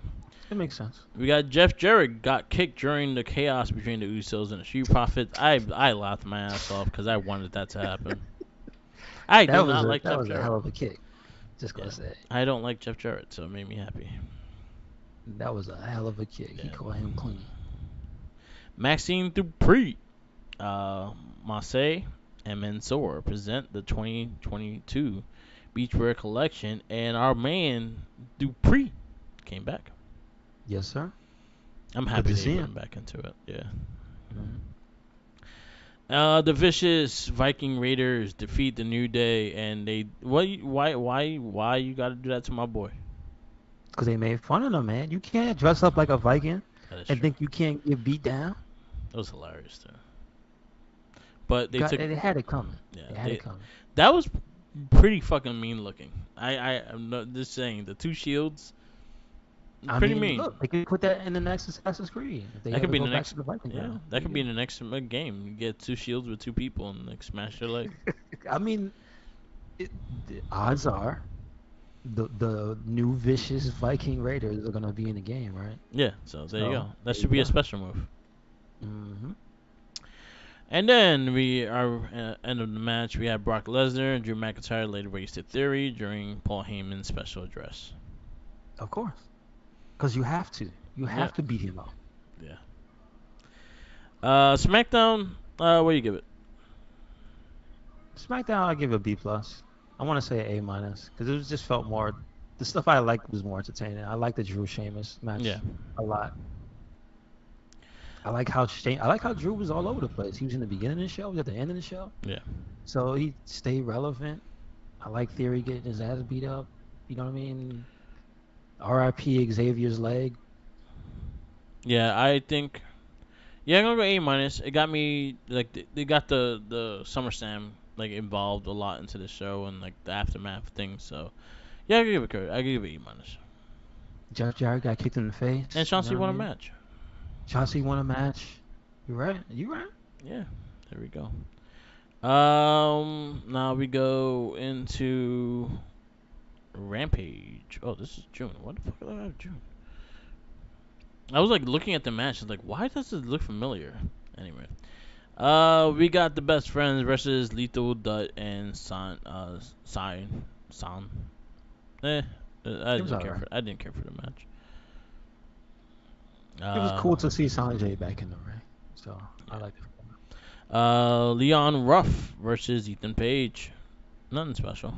It makes sense. We got Jeff Jarrett got kicked during the chaos between the Usos and the Street Profits. I laughed my ass off because I wanted that to happen. I do not like Jeff Jarrett. That was a hell of a kick. Just gonna say. I don't like Jeff Jarrett, so it made me happy. That was a hell of a kick. Yeah. He caught him clean. Maxine Dupree, Marseille, and Mansoor present the 2022 Beachwear collection, and our man Dupree came back. Yes, sir. I'm happy to see they went him. back into it. Yeah. Mm-hmm. The vicious Viking Raiders defeat the New Day, and why you gotta do that to my boy? because they made fun of them, man. You can't dress up like a Viking That is and true. think you can't get beat down. That was hilarious too. But they took, They had it coming. yeah, They had it coming. that was pretty fucking mean looking. I'm not just saying the two shields, I pretty mean, mean. look, they could put that in the next Assassin's Creed if they That could ever be go the back to next, the Viking yeah, ground. that There could you be in the next game. You get two shields with two people and like smash their leg. go. I mean, the odds are the new vicious Viking Raiders are gonna be in the game, right? Yeah, so there you So go. That there you should be a go. special move. Hmm. And then we are end of the match. We have Brock Lesnar and Drew McIntyre laid waste to Theory during Paul Heyman's special address. Of course, because you have to. You Yeah, have to beat him up. yeah. SmackDown. What do you give it? SmackDown, I give it a B plus. I want to say A minus because it was just felt more. The stuff I liked was more entertaining. I like the Drew Sheamus match Yeah, a lot. I like how Drew was all over the place. He was in the beginning of the show, he was at the end of the show, yeah, so he stayed relevant. I like Theory getting his ass beat up. You know what I mean? R.I.P. Xavier's leg. yeah. I think. Yeah, I'm gonna go A minus. It got me like they got the Summerslam like involved a lot into the show and like the aftermath thing. So yeah, I give it credit. I give it A minus. Jeff Jarrett got kicked in the And face. You know Chauncey what I won a mean? match. Chauncey won a match. You right? You right? Yeah, there we go. Now we go into Rampage. Oh, this is June. What the fuck do I have June? I was like looking at the match. I was like, why does this look familiar? Anyway, we got the best friends versus Lethal Dut and San. Eh, It was alright. I didn't care for the match. It was Uh, cool to see Sanjay back in the ring. So I yeah. like it. Leon Ruff versus Ethan Page. Nothing special.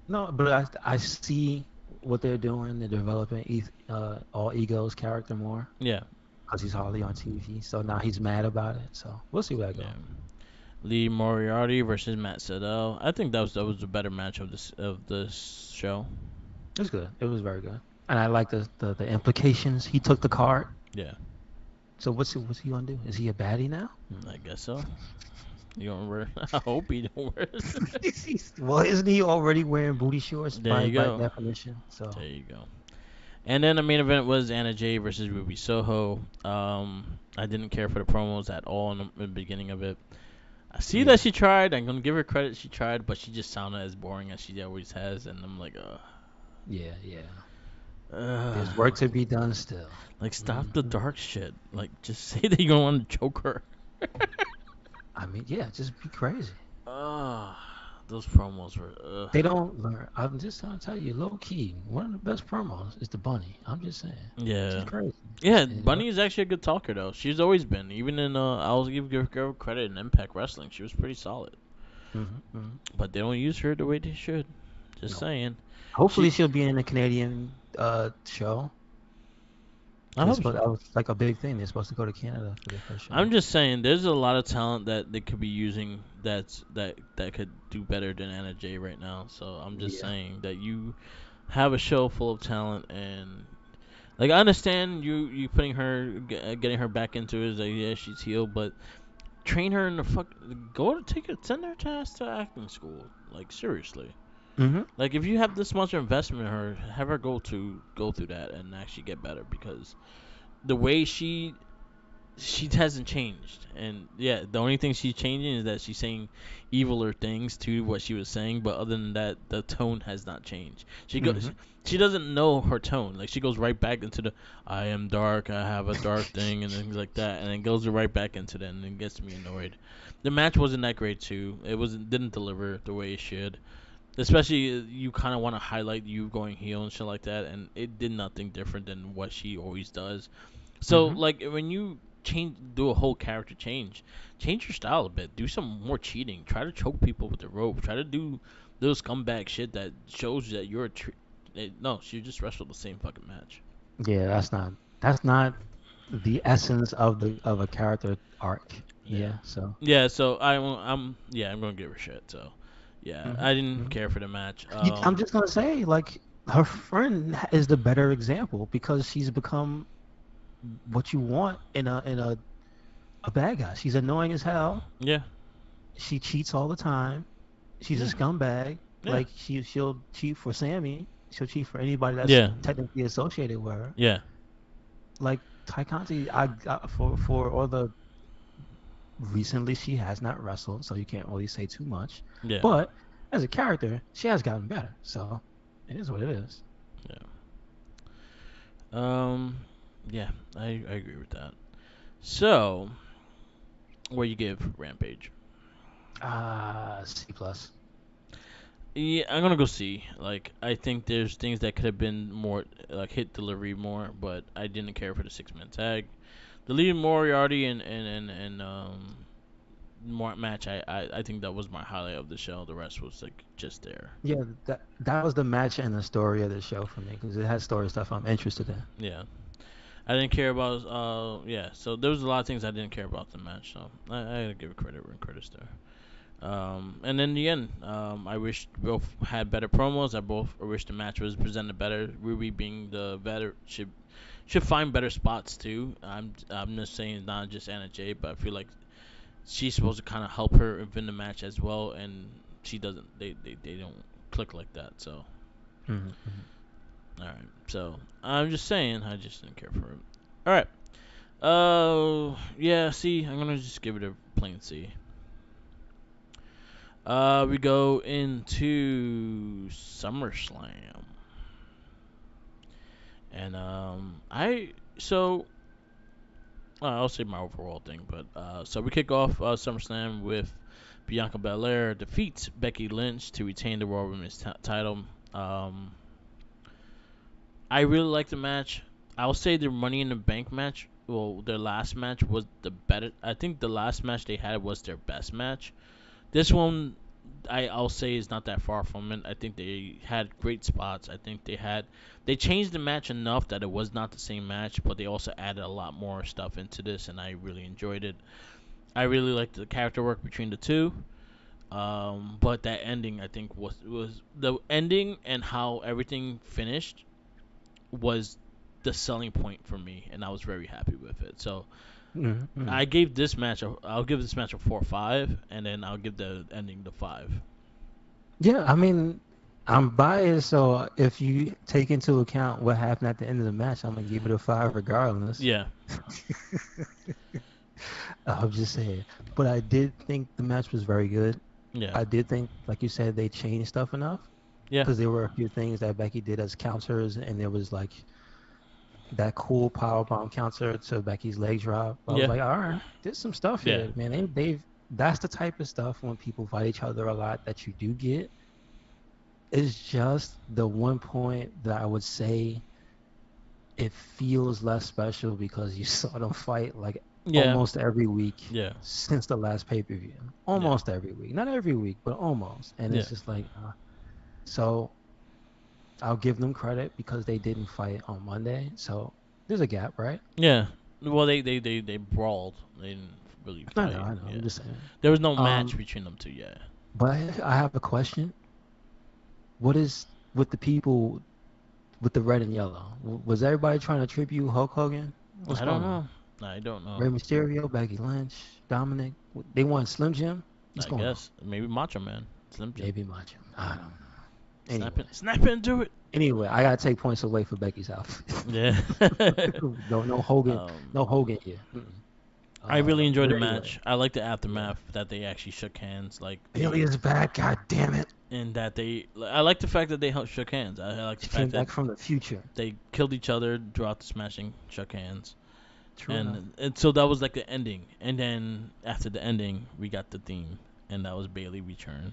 No, but I see what they're doing. They're developing All Ego's character more Yeah, because he's hardly on TV. So now he's mad about it. So we'll see where that goes. yeah. Lee Moriarty versus Matt Sydal. I think that was the better match of this show. It was good. It was very good. And I like the implications. He took the card. Yeah, So what's he gonna do? Is he a baddie now? I guess so. You don't wear. I hope he don't wear. Well, isn't he already wearing booty shorts There by you go. definition? So There you go. And then the main event was Anna Jay versus Ruby Soho. I didn't care for the promos at all in the beginning of it. I see yeah, that she tried. I'm gonna give her credit. She tried, but she just sounded as boring as she always has. And I'm like, yeah. uh, There's work to be done still. like stop the Hmm. dark shit. Like just say that you don't want to choke her. I mean, yeah, just be crazy. Uh, those promos were. They don't learn. I'm just trying to tell you, low key, one of the best promos is the bunny. I'm just saying, she's Yeah. crazy. Yeah, You know? Bunny is actually a good talker though. She's always been. Even in I'll give her credit in Impact Wrestling. She was pretty solid. Hmm. But they don't use her the way they should. Just No. saying. Hopefully, She she'll be in the Canadian show. I hope so. That was like a big thing. They're supposed to go to Canada for their first show. I'm just saying there's a lot of talent that they could be using that could do better than Anna Jay right now. So I'm just Yeah. saying that you have a show full of talent and like I understand you putting her getting her back into it. Like yeah she's healed, but train her in the fuck. Go to take it. Send her to acting school. Like seriously. Hmm. Like if you have this much investment in her, have her go through that and actually get better because the way she hasn't changed. And yeah, the only thing she's changing is that she's saying eviler things to what she was saying, but other than that, the tone has not changed. Hmm. She doesn't know her tone. Like she goes right back into the I am dark, I have a dark thing and things like that and then goes right back into that and it gets me annoyed. The match wasn't that great too. It wasn't didn't deliver the way it should. Especially you kind of want to highlight you going heel and shit like that and it did nothing different than what she always does. So Hmm. like when you do a whole character change your style a bit. Do some more cheating. Try to choke people with the rope. Try to do those scumbag shit that shows that you're no. She just wrestled the same fucking match. Yeah, that's not the essence of a character arc. Yeah, Yeah. So. yeah. So I'm gonna give her shit. So yeah, Hmm. I didn't Hmm. care for the match. I'm just gonna say, like, her friend is the better example because she's become what you want in a bad guy. She's annoying as hell. Yeah, She cheats all the time. She's a yeah, scumbag. yeah, Like she'll cheat for Sammy. She'll cheat for anybody that's yeah, technically associated with her. yeah, Like Ty Conti, I got for all the recently she has not wrestled, so you can't really say too much. yeah, But as a character, she has gotten better. So it is what it is. yeah. Um, yeah, I agree with that. So, what you give Rampage? C plus. Yeah, I'm gonna go C. Like, I think there's things that could have been more, like hit delivery more, but I didn't care for the 6-man tag. The lead Moriarty and match. I think that was my highlight of the show. The rest was like just there. Yeah, that was the match and the story of the show for me because it has story stuff I'm interested in. Yeah, I didn't care about. Yeah. So there was a lot of things I didn't care about the match. So I gotta give credit where credit's there. And in the end, I wish both had better promos. I wish the match was presented better. Ruby being the better should find better spots too. I'm just saying not just Anna Jay, but I feel like she's supposed to kind of help her win the match as well, and she doesn't. They don't click like that. So Mm-hmm. all right. So I'm just saying, I just didn't care for it. All right. Yeah. C. I'm gonna just give it a plain C. We go into SummerSlam, and I'll say my overall thing, but so we kick off SummerSlam with Bianca Belair defeats Becky Lynch to retain the Raw Women's title. Um, I really like the match. I'll say their Money in the Bank match. Well, their last match was the better. I think the last match they had was their best match. This one, I'll say is not that far from it. I think they had great spots. I think they changed the match enough that it was not the same match, but they also added a lot more stuff into this, and I really enjoyed it. I really liked the character work between the two. But that ending, I think, was the ending and how everything finished was the selling point for me, and I was very happy with it. So Mm-hmm. I gave this match I'll give this match a 4.5, and then I'll give the ending the 5. Yeah, I mean, I'm biased, so if you take into account what happened at the end of the match, I'm gonna give it a 5 regardless. Yeah, I'm just saying, but I did think the match was very good. yeah, I did think, like you said, they changed stuff enough yeah, because there were a few things that Becky did as counters, and there was like that cool powerbomb counter to Becky's leg drop. I was yeah, like, all right, there's some stuff yeah, here, man. They've that's the type of stuff when people fight each other a lot that you do get. It's just the one point that I would say it feels less special because you saw them fight like yeah, almost every week yeah, since the last pay-per-view. yeah, Almost every week. Not every week, but almost. And yeah, it's just like, so I'll give them credit because they didn't fight on Monday. So there's a gap, right? yeah. Well, they brawled. They didn't really I know, fight. I know. I'm Yeah, just saying. there was no match Um, between them two. Yeah, but I have a question. What is with the people with the red and yellow? Was everybody trying to tribute Hulk Hogan? What's I don't going on? know. I don't know. Rey Mysterio, Becky Lynch, Dominic. They want Slim Jim. What's I going on? guess maybe Macho Man, Slim Jim, Maybe Macho. I don't know. snapping, Anyway, snap into it. anyway, I gotta take points away for Becky's outfit. Yeah. No Hogan, um, no Hogan here. Mm-mm. I really enjoyed But the anyway, match. I like the yeah. aftermath that they actually shook hands, like Bailey they is back. God damn it! and that they. I like the fact that they shook hands. I like the She came fact that back from the future. they killed each other throughout the smashing, shook hands, True enough. and so that was like the ending. And then after the ending, we got the theme, and that was Bailey return.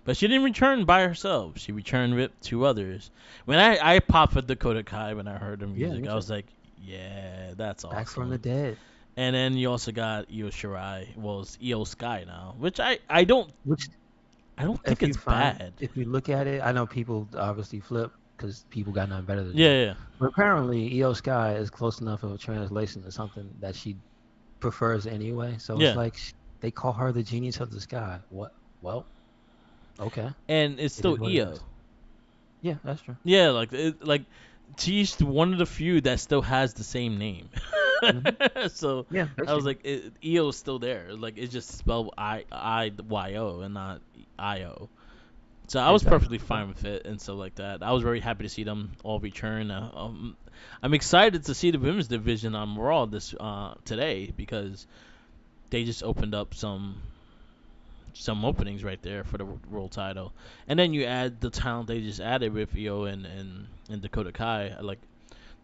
But she didn't return by herself. She returned with two others. When I popped for Dakota Kai when I heard the Yeah, music, me I too. was like, yeah, that's Back from the awesome. dead. And then you also got Io Shirai. Well, it's Io Sky now, which Which, I don't think if you it's find, bad. if you look at it, I know people obviously flip because people got nothing better to Yeah, do. yeah, But apparently, EO Sky is close enough of a translation to something that she prefers anyway. So it's yeah. like they call her the genius of the sky. What? Well, okay. And it's It still is what it Io. is. Yeah, that's true. Yeah, like she's one of the few that still has the same name. Hmm. So Yeah, I was basically. like, Io is still there. Like it's just spelled I Y O and not I-O. So I was Exactly. perfectly Yeah. fine with it and stuff like that. I was very happy to see them all return. I'm excited to see the women's division on Raw this today because they just opened up some openings right there for the world title, and then you add the talent they just added with Io and Dakota Kai. Like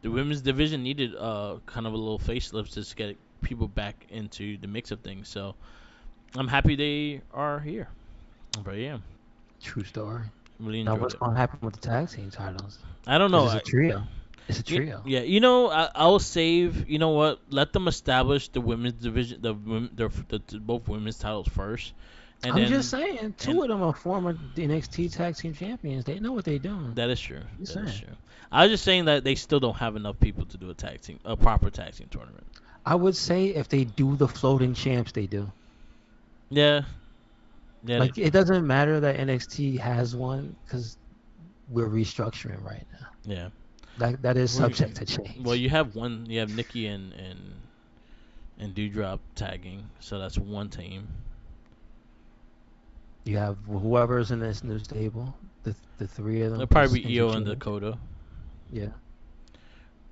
the women's division needed kind of a little facelift just to get people back into the mix of things. So I'm happy they are here. But yeah, True story. really Now, enjoyed what's it. going to happen with the tag team titles? I don't Because know. it's a trio. It's a Yeah, trio. yeah. I'll save. You know what? Let them establish the women's division, the both women's titles first, and I'm just then saying, and two of them are former NXT tag team champions. They know what they're doing. that is true. Just That is saying. true. I was just saying that they still don't have enough people to do a proper tag team tournament. I would say if they do the floating champs, they do. Yeah, yeah, they Like, do. it doesn't matter that NXT has one because we're restructuring right now. Yeah. That is Well, subject to well, change. you have one. You have Nikki and Dewdrop tagging, so that's one team. You have whoever's in this new stable, the three of It'll them, probably because be Io and interchange. Dakota, Yeah,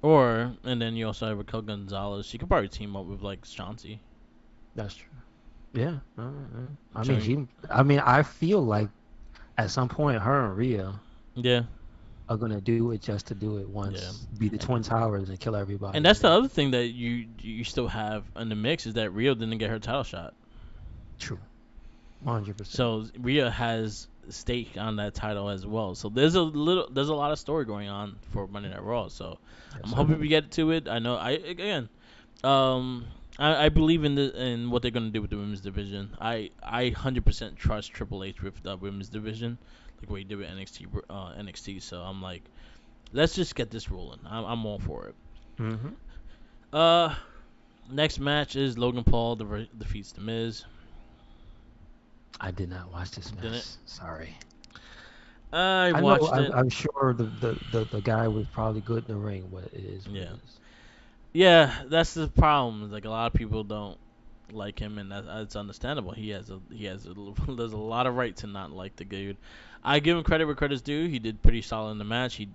or and then you also have Raquel Gonzalez. She could probably team up with like Shanti. that's true. Yeah, I mean, So she. I mean, I feel like at some point, her and Rhea yeah, are gonna do it just to do it yeah. once, be the Twin Towers and kill And everybody, that's and the then other thing that you still have in the mix is that Rio didn't get her title shot. true, 100%. So Rhea has stake on that title as well. So there's a lot of story going on for Monday Night Raw. So Yes, I'm sir. hoping we get to it. I know um I believe in what they're gonna do with the women's division. I 100% trust Triple H with the women's division, like what he did with NXT. So I'm like, let's just get this rolling. I'm all for it. Hmm. Uh, Next match is Logan Paul defeats The Miz. I did not watch this Didn't mess. Sorry. I I know. watched it. I'm sure the guy was probably good in the ring, but it is what Yeah. it is. Yeah, that's the problem. Like a lot of people don't like him, and that's understandable. There's a lot of right to not like the dude. I give him credit where credit's due. He did pretty solid in the match. He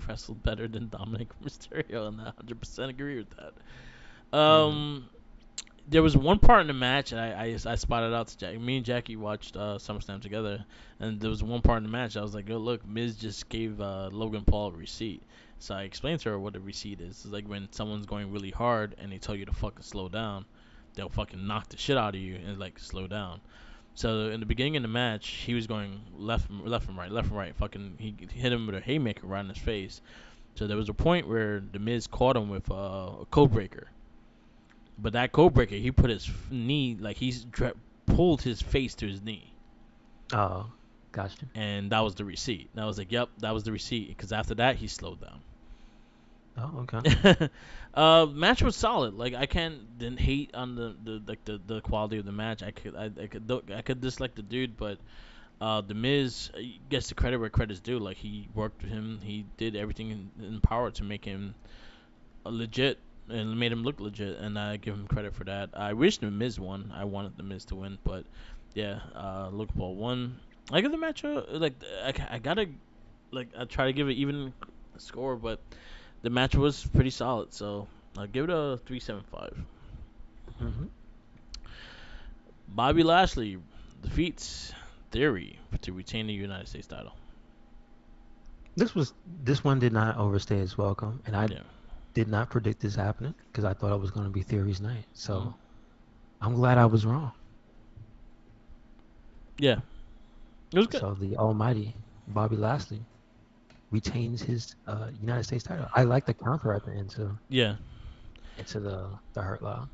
wrestled better than Dominic Mysterio, and I 100% agree with that. Hmm. There was one part in the match, and I spotted out to Jack. Me and Jackie watched SummerSlam together, and there was one part in the match. I was like, "Oh look, Miz just gave Logan Paul a receipt." So I explained to her what a receipt is. It's like when someone's going really hard and they tell you to fucking slow down, they'll fucking knock the shit out of you and like slow down. So in the beginning of the match, he was going left and right, left and right. Fucking, he hit him with a haymaker right in his face. So there was a point where the Miz caught him with a code breaker. But that code breaker, he put his knee, like pulled his face to his knee. Oh, gotcha. And that was the receipt. And I was like, yep, that was the receipt. Because after that, he slowed down. Oh, okay. Match was solid. Like I didn't hate on the quality of the match. I could dislike the dude, but the Miz gets the credit where credit's due. Like he worked with him. He did everything in power to make him legit and made him look legit, and I give him credit for that. I wish the Miz won. I wanted the Miz to win, but yeah, Logan Paul won. I give the match I gotta I try to give it even score, but the match was pretty solid, so I'll give it a 3.75. Hmm. Bobby Lashley defeats Theory to retain the United States title. This one did not overstay its welcome, and I Yeah. did not predict this happening because I thought it was going to be Theory's night. Mm. So I'm glad I was wrong. Yeah, it was good. So the almighty Bobby Lashley retains his United States title. I like the counter at the end too, Yeah. into the Hurt Lock.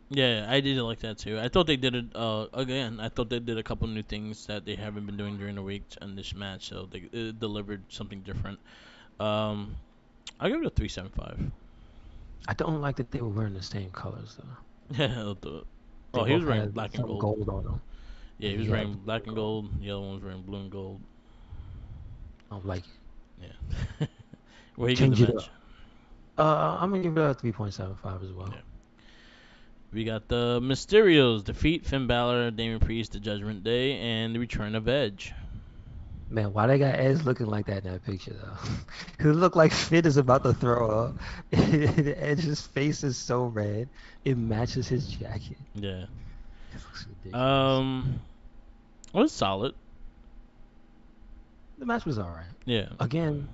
Yeah, I did like that too. I thought they did it again. I thought they did a couple new things that they haven't been doing during the week in this match, so they delivered something different. Um, I'll give it a 3.75. I don't like that they were wearing the same colors though. Yeah, I'll do it. They Oh, he was both wearing had black and some gold. gold on them, Yeah, and he was he had wearing blue black and and gold. gold. The other one was wearing blue and gold. I don't like it. Yeah. Where you give the Change it match? up. I'm gonna give it a 3.75 as well. Yeah. We got the Mysterios defeat Finn Balor, Damian Priest, the Judgment Day, and the return of Edge. Man, why they got Edge looking like that in that picture though? He look like Finn is about to throw up. Edge's face is so red, it matches his jacket. Yeah. It looks ridiculous. Um, it was solid. The match was all right. Yeah. Again,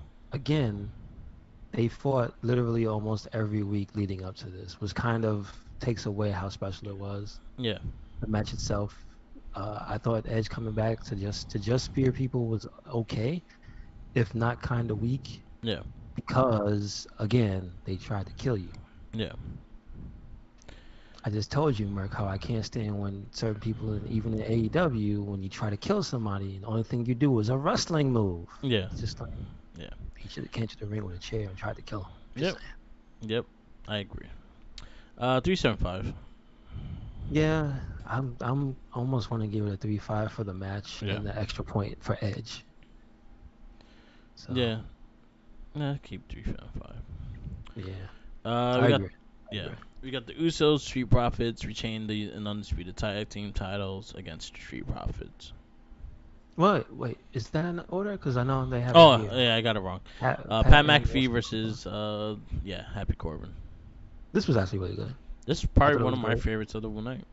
they fought literally almost every week leading up to this, which kind of takes away how special it was. Yeah. The match itself, I thought Edge coming back to just spear people was okay, if not kind of weak, Yeah. because again they tried to kill you. Yeah. I just told you, Merc, how I can't stand when certain people, even in AEW, when you try to kill somebody, and the only thing you do is a wrestling move. Yeah. It's just like Yeah. he should have came to the ring with a chair and tried to kill him. Yep. Yep. I agree. 3.75. Yeah, I'm almost want to give it a 3.5 for the match Yeah. and the extra point for Edge. So Yeah. Nah, keep 3.75. yeah, We I got agree. yeah. We got the Usos, Street Profits retain the undisputed tag team titles against Street Profits. Wait, is that in order? Because I know they have Oh it here. yeah, I got it wrong. Pat Pat and McAfee Austin. versus Happy Corbin. This was actually really good. This is I probably thought it one was of my great. favorites of the one night.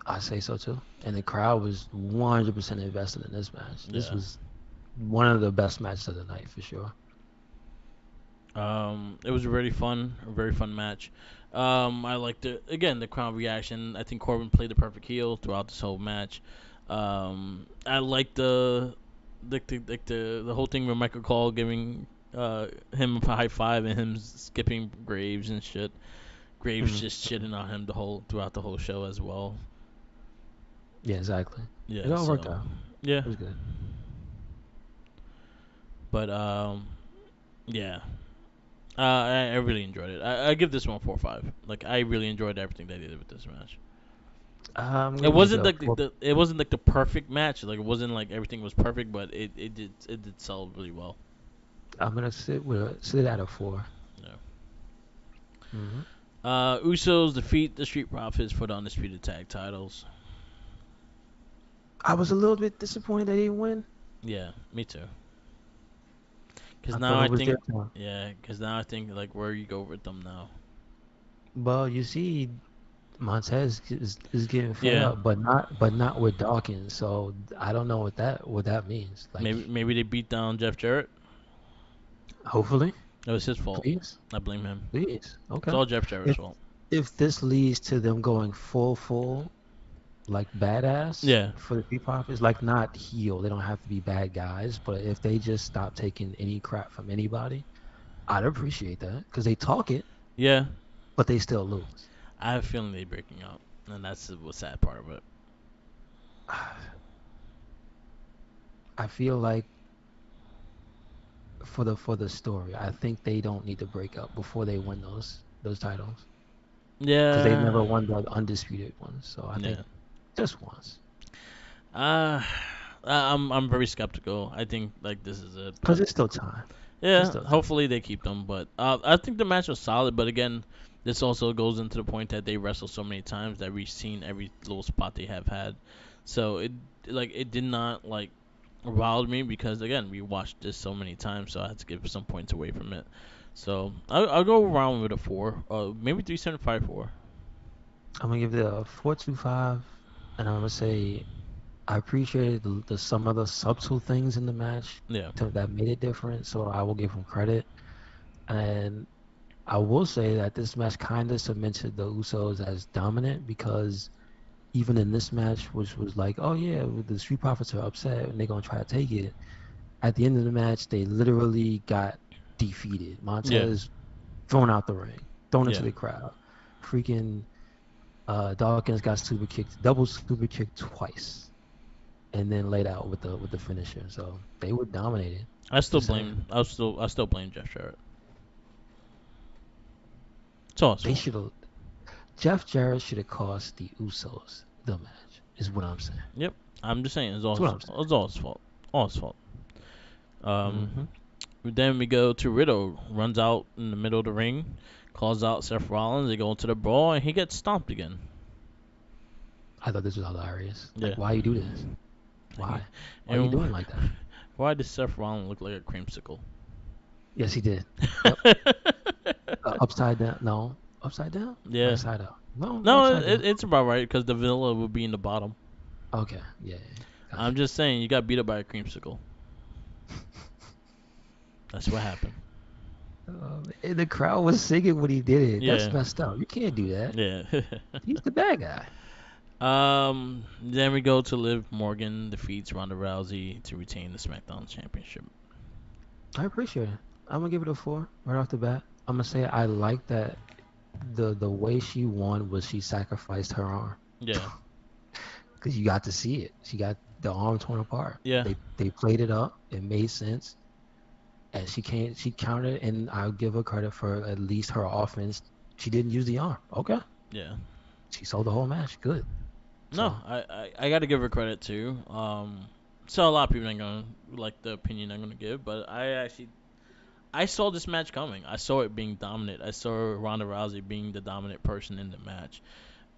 I say so too. And the crowd was 100% invested in this match. This Yeah. was one of the best matches of the night for sure. It was a very fun match. I liked it. Again, the crowd reaction. I think Corbin played the perfect heel throughout this whole match. I liked the whole thing with Michael Cole giving him a high five and him skipping Graves and shit. Graves Hmm. just shitting on him throughout the whole show as well. Yeah, exactly. It Yeah, all worked so out. yeah, It was good. but yeah. I really enjoyed it. I give this one 4.5. Like I really enjoyed everything they did with this match. I'm It giving this wasn't a like four. it wasn't like the perfect match. Like it wasn't like everything was perfect, but it did sell really well. I'm gonna sit at a 4. Yeah. Hmm. Usos defeat the Street Profits for the undisputed tag titles. I was a little bit disappointed they didn't win. Yeah, me too. Cause I now thought I it was their think time. yeah, cause now I think like where you go with them now. Well, you see, Montez is getting fed Yeah, up, but not with Dawkins. So I don't know what that means. Like, maybe they beat down Jeff Jarrett. hopefully, It was his fault. please, I blame him. please, It's okay. all Jeff Jarrett's If fault. if this leads to them going full like badass Yeah, for the Street Profits, like not heel, they don't have to be bad guys, but if they just stop taking any crap from anybody, I'd appreciate that because they talk it, yeah. but they still lose. I have a feeling they're breaking up, and that's the sad part of it. I feel like for the story, I think they don't need to break up before they win those titles because they've Yeah, never won the undisputed ones. So I think yeah. just once Uh, I'm very skeptical. I think like this is it, because but it's still time. It's yeah, still time. hopefully they keep them. But I think the match was solid. But again, this also goes into the point that they wrestle so many times that we've seen every little spot they have had. So it did not like riled me because again we watched this so many times, so I had to give some points away from it. So I'll go around with a 4, maybe 3.75 4. I'm gonna give it a 4.25, and I'm gonna say I appreciated some of the subtle things in the match Yeah, that made it different. So I will give them credit, and I will say that this match kind of cemented the Usos as dominant because even in this match, which was like, oh yeah, the Street Profits are upset and they're gonna try to take it. At the end of the match, they literally got defeated. yeah, Montez thrown out the ring, thrown into yeah. the crowd. Freaking Dawkins got double super kicked twice, and then laid out with the finisher. So they were dominated. Just saying. I still blame Jeff Jarrett. It's all his They fault. should have. Jeff Jarrett should have cost the Usos the match. Is what I'm saying. Yep. I'm just saying That's what I'm it's all his fault. All his fault. saying. Um Hmm. Then we go to Riddle, runs out in the middle of the ring, calls out Seth Rollins. They go into the brawl, and he gets stomped again. I thought this was hilarious. Yeah. Like, why you do this? Why? Why are you And doing like that? why does Seth Rollins look like a creamsicle? Yes, he did. Yep. Upside down? No. Upside down? Yeah. Right side up? No, No, upside down. it's about right because the vanilla would be in the bottom. Okay. Yeah. Gotcha. I'm just saying, you got beat up by a creamsicle. That's what happened. And the crowd was singing when he did it. Yeah. That's messed up. You can't do that. Yeah. He's the bad guy. Then we go to Liv Morgan defeats Ronda Rousey to retain the SmackDown Championship. I appreciate it. I'm gonna give it a 4 right off the bat. I'm gonna say I like that the way she won was she sacrificed her arm. Yeah. Because you got to see it. She got the arm torn apart. Yeah. They played it up. It made sense. And she countered, and I'll give her credit for at least her offense. She didn't use the arm. Okay. Yeah. She sold the whole match. Good. No, I got to give her credit too. So a lot of people ain't gonna like the opinion I'm gonna give, but I saw this match coming. I saw it being dominant. I saw Ronda Rousey being the dominant person in the match,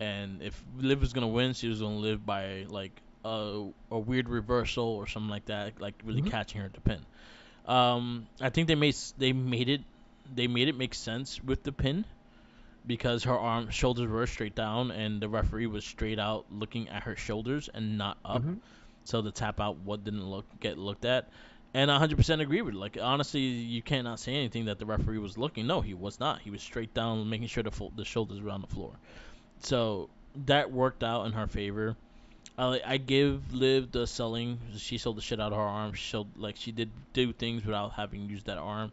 and if Liv was gonna win, she was gonna live by like a weird reversal or something like that, like really catching her at the pin. I think they made it make sense with the pin because her shoulders were straight down and the referee was straight out looking at her shoulders and not up. So the tap out didn't get looked at. And I 100% agree with it. Like, honestly, you cannot say anything that the referee was looking. No, he was not. He was straight down, making sure the shoulders were on the floor. So that worked out in her favor. I give Liv the selling. She sold the shit out of her arm. She showed like she did do things without having used that arm.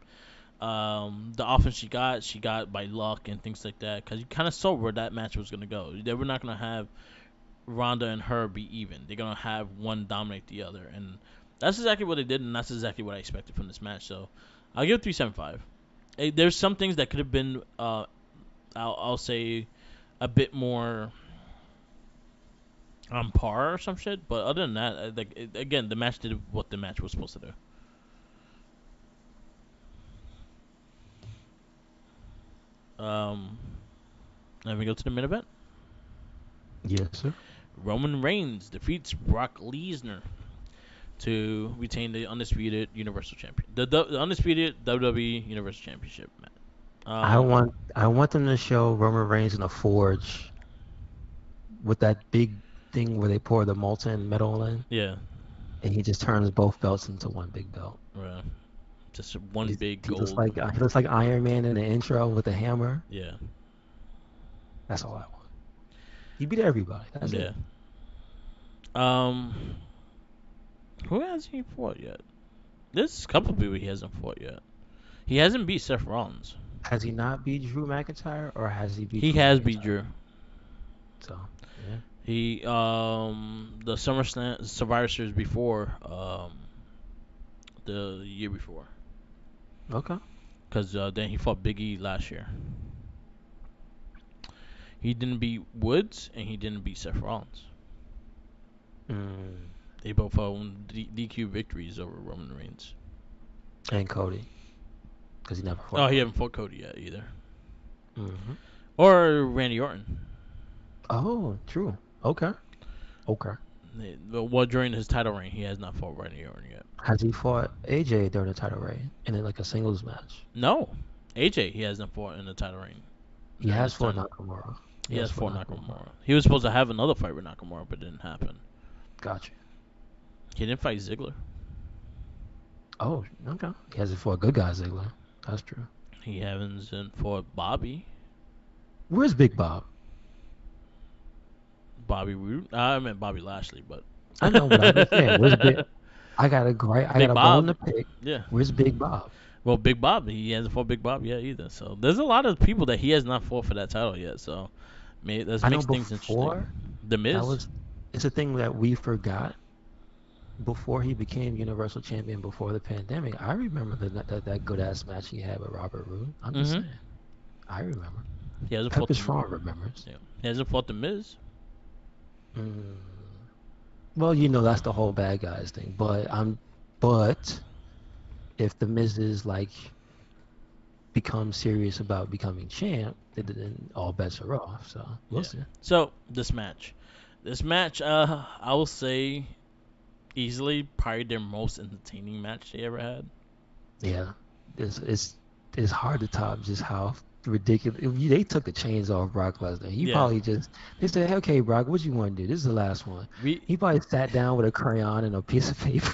The offense she got by luck and things like that. Because you kind of saw where that match was gonna go. They were not gonna have Ronda and her be even. They're gonna have one dominate the other, and that's exactly what they did, and that's exactly what I expected from this match. So I'll give it 3.75. There's some things that could have been, I'll say, a bit more on par or some shit. But other than that, again, the match did what the match was supposed to do. Then we go to the main event. Yes, sir. Roman Reigns defeats Brock Lesnar to retain the undisputed Universal Champion, the undisputed WWE Universal Championship. I want them to show Roman Reigns in a forge with that big thing where they pour the molten metal in. Yeah. And he just turns both belts into one big belt. Yeah. Just one big gold. He looks like Iron Man in the intro with the hammer. Yeah. That's all I want. He beat everybody. That's it. Who has he fought yet? There's a couple people he hasn't fought yet. He hasn't beat Seth Rollins. Has he not beat Drew McIntyre, or has he beat? He has beat Drew. So yeah. He the Summerslam Survivor Series before the year before. Okay. Because then he fought Big E last year. He didn't beat Woods and he didn't beat Seth Rollins. They both own DQ victories over Roman Reigns. And Cody. Because he never fought. Oh, he hasn't fought Cody yet either. Or Randy Orton. Oh, true. Okay. Well, during his title reign, he has not fought Randy Orton yet. Has he fought AJ during the title reign in like a singles match? No. AJ, he hasn't fought in the title reign. He has fought Nakamura. He has fought Nakamura. He was supposed to have another fight with Nakamura, but it didn't happen. Gotcha. He didn't fight Ziggler. Oh, okay. He hasn't fought good guy Ziggler. That's true. He hasn't fought Bobby. Where's Big Bob? Bobby Roode? I meant Bobby Lashley, but I know, but I'm just saying, where's Big? I got a bone to pick. Yeah. Where's Big Bob? Well, Big Bob, he hasn't fought Big Bob yet either. So there's a lot of people that he has not fought for that title yet. So that makes things interesting. The Miz. It's a thing that we forgot. Before he became Universal Champion, before the pandemic, I remember that good ass match he had with Robert Roode. I'm just saying, I remember. He hasn't Pepper Strong remembers. Yeah. He hasn't fought the Miz. Well, that's the whole bad guys thing. But if the Miz is like become serious about becoming champ, then all bets are off. So we'll Yeah. see. So this match, I will say easily probably their most entertaining match they ever had. Yeah, it's hard to top just how ridiculous. They took the chains off Brock Lesnar. He Yeah. probably they said, "Hey, okay, Brock, what you want to do? This is the last one." We He probably sat down with a crayon and a piece of paper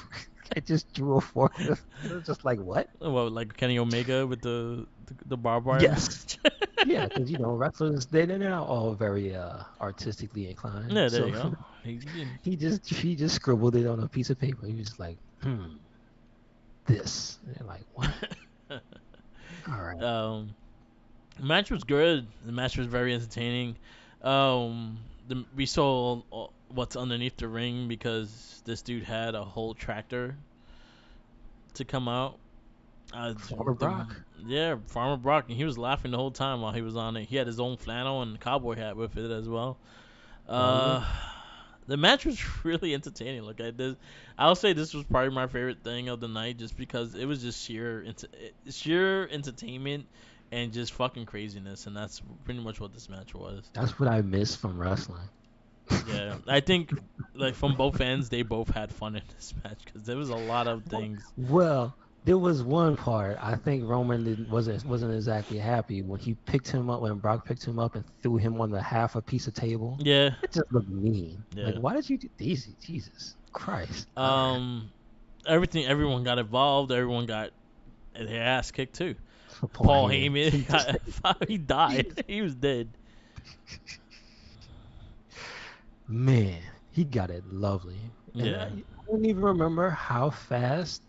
and just drew a formula. It was just like, what? well, like Kenny Omega with the barbed wire Yes. match. Yeah, because wrestlers they're not all very artistically inclined. Yeah, there So you go. he just scribbled it on a piece of paper. He was just like, this. And they're like, what? All right. The match was good. The match was very entertaining. We saw what's underneath the ring because this dude had a whole tractor to come out. Farmer Brock. Yeah, Farmer Brock, and he was laughing the whole time while he was on it. He had his own flannel and cowboy hat with it as well. Oh, The match was really entertaining. I'll say this was probably my favorite thing of the night, just because it was just sheer entertainment and just fucking craziness, and that's pretty much what this match was. that's what I miss from wrestling. Yeah, I think like from both ends, they both had fun in this match because there was a lot of things. Well, there was one part I think Roman wasn't exactly happy when he picked him up when Brock picked him up and threw him on the half a piece of table. Yeah, It just looked mean. Yeah. Like, why did you do these? Jesus Christ. everyone got involved. Everyone got their ass kicked too. Paul Paul Heyman. Heyman, he died. He was dead. Man, he got it lovely. And Yeah. I don't even remember how fast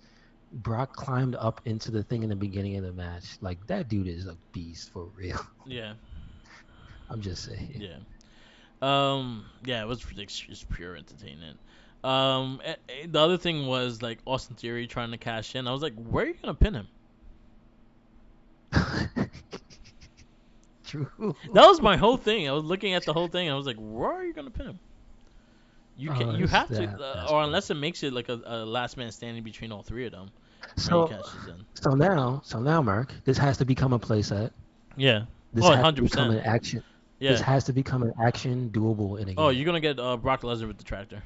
Brock climbed up into the thing in the beginning of the match. Like, that dude is a beast for real. Yeah. I'm just saying. Yeah. Yeah, it was just pure entertainment. The other thing was like Austin Theory trying to cash in. I was like, where are you gonna pin him? True. That was my whole thing. I was looking at the whole thing. I was like, where are you gonna pin him? You can, you have to, that's or unless it makes it like a last man standing between all three of them. So, When he cashes in. so now, Mark, this has to become a playset. Yeah. This Oh, has to become 100%. an action. Yeah. This has to become an action doable in a game. Oh, you're gonna get Brock Lesnar with the tractor.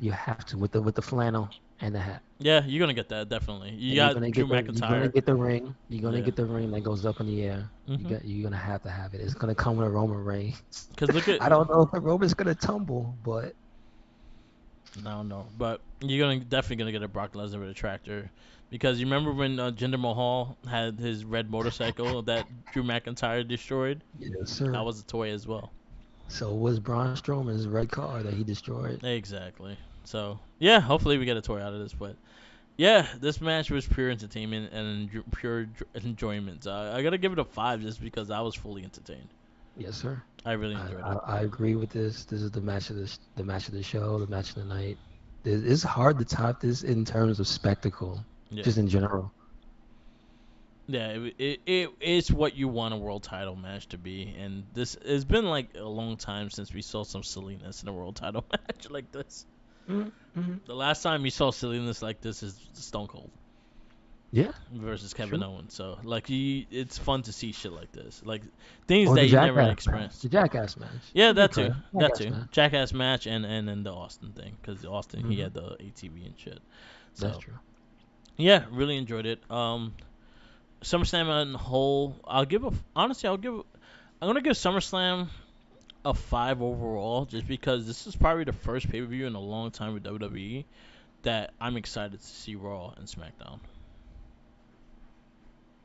You have to with the flannel and the hat. Yeah, you're gonna get that definitely. You And got Drew You're gonna McIntyre. get the ring. You're gonna Yeah. get the ring that goes up in the air. Mhm. You're gonna have to have it. It's gonna come with a Roman Reigns. Because look at I don't know if the Roman's gonna tumble, but no, but you're definitely gonna get a Brock Lesnar with a tractor, because you remember when Jinder Mahal had his red motorcycle that Drew McIntyre destroyed? yes, sir. That was a toy as well. So was Braun Strowman's red car that he destroyed. Exactly. So yeah, hopefully we get a toy out of this. But yeah, this match was pure entertainment and pure enjoyment. I gotta give it a 5 just because I was fully entertained. Yes, sir. I really enjoyed it. I agree with this. This is the match of the match of the show, the match of the night. It's hard to top this in terms of spectacle, Yeah. just in general. Yeah, it's what you want a world title match to be, and this it's been like a long time since we saw some silliness in a world title match like this. Mm-hmm. The last time you saw silliness like this is Stone Cold Yeah. versus Kevin True. Owens. So like it's fun to see shit like this, like things Or that the you never Jackass experienced. match. The Jackass match. Yeah, that too. Okay. That Jackass too. match. Jackass match and then the Austin thing, because Austin he Mhm. had the ATV and shit. So That's true. yeah, really enjoyed it. SummerSlam on the whole, I'm gonna give SummerSlam a 5 overall, just because this is probably the first pay per view in a long time with WWE that I'm excited to see Raw and SmackDown.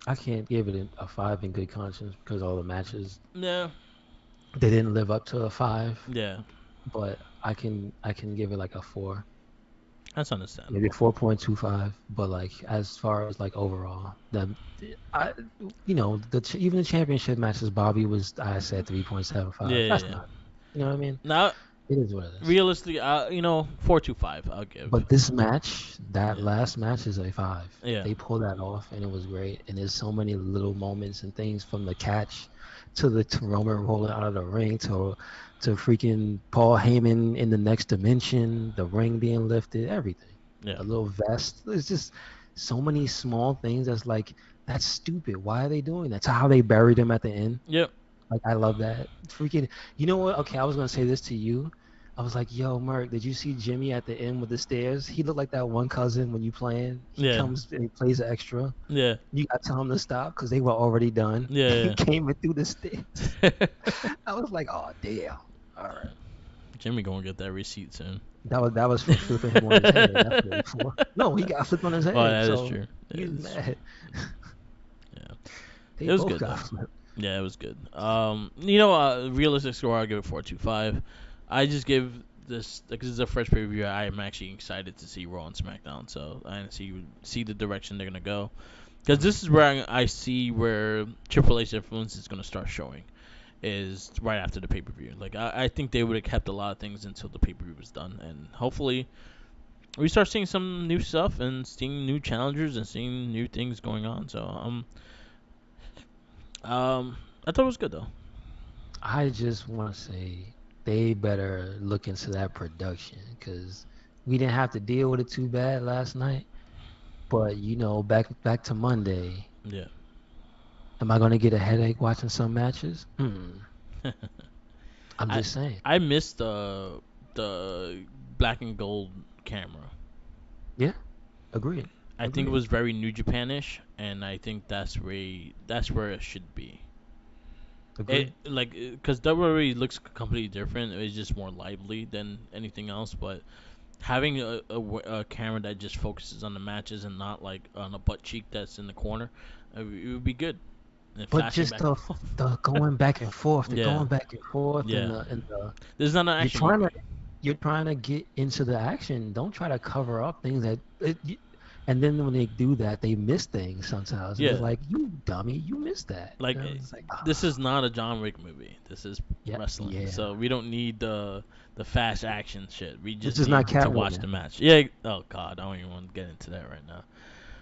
I can't give it a 5 in good conscience because all the matches Yeah, they didn't live up to a 5, yeah, but I can give it like a 4, that's understandable. maybe 4.25. But like as far as like overall, even the championship matches, Bobby was I said 3.75. Yeah, That's yeah. not, you know what I mean? Now, It is what it is. realistically, 4.25 I'll give. But this match, that Yeah. last match, is a 5. Yeah. They pulled that off, and it was great. And there's so many little moments and things, from the catch to Roman rolling out of the ring to freaking Paul Heyman in the next dimension, the ring being lifted, everything. Yeah. A little vest. It's just so many small things that's like, that's stupid. Why are they doing that? That's how they buried him at the end. Yep. Like, I love that. Freaking, you know what? Okay, I was gonna say this to you. I was like, yo, Merc, did you see Jimmy at the end with the stairs? He looked like that one cousin when you playing. He Yeah. comes and he plays an extra. Yeah. You got to tell him to stop because they were already done. He Yeah. came in through the stairs. Yeah. I was like, oh damn. All right. Jimmy gonna get that receipt soon. That was for flipping him on his head. That's what it was for. No, he got flipped on his head. Oh, that is so true. he's mad. Yeah. They It was both good, got though. flipped. Yeah, it was good. Realistic score, I'll give it 4.25. I just give this because it's a fresh pay per view. I am actually excited to see Raw and SmackDown, so I see the direction they're gonna go. Because this is where I see where Triple H influence is gonna start showing, is right after the pay per view. Like I think they would have kept a lot of things until the pay per view was done, and hopefully we start seeing some new stuff and seeing new challengers and seeing new things going on. So I thought it was good though. I just want to say they better look into that production because we didn't have to deal with it too bad last night. But back to Monday. Yeah. Am I gonna get a headache watching some matches? I'm just saying. I missed the black and gold camera. Yeah, agreed. I think it was very New Japanish, and I think that's where it should be. Agreed. Because WWE looks completely different. It's just more lively than anything else. But having a camera that just focuses on the matches and not like on a butt cheek that's in the corner, it would be good. And But just the going back and forth, Yeah. going back and forth, Yeah. and the There's not an you're action trying movie. to you're trying to get into the action. Don't try to cover up things and then when they do that, they miss things sometimes. Yeah. It's like, you dummy, you missed that. Like It's like, this is not a John Wick movie. This is yeah, wrestling. yeah. So we don't need the fast action shit. We just is need not to watch Catwoman. the match. Yeah. Oh God, I don't even want to get into that right now.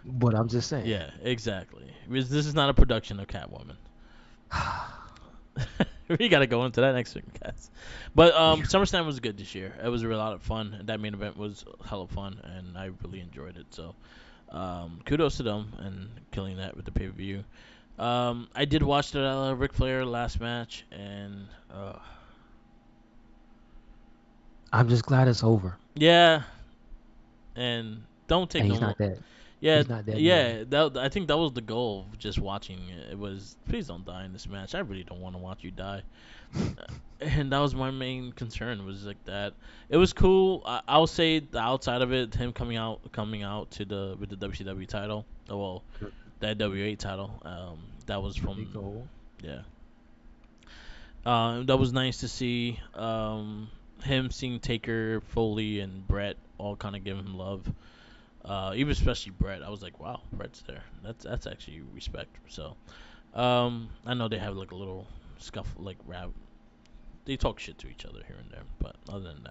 But I'm just saying. Yeah, exactly. This is not a production of Catwoman. We gotta go into that next week, guys. But SummerSlam was good this year. It was a lot of fun. That main event was hella fun, and I really enjoyed it. So, kudos to them and killing that with the pay per view. I did watch the Ric Flair last match, and I'm just glad it's over. yeah, and don't take And no he's more. not dead. Yeah, He's not dead. yeah. I think that was the goal of just watching it. It was, please don't die in this match. I really don't want to watch you die. And that was my main concern, was like that. It was cool. I'll say the outside of it, him coming out to with the WCW title. Oh, well, the WA title. That was Pretty from cool. yeah. That was nice to see. Him seeing Taker, Foley, and Brett all kind of give him love. Even especially Brett, I was like, wow, Brett's there. That's actually respect. So, I know they have like a little scuffle, like rap. They talk shit to each other here and there, but other than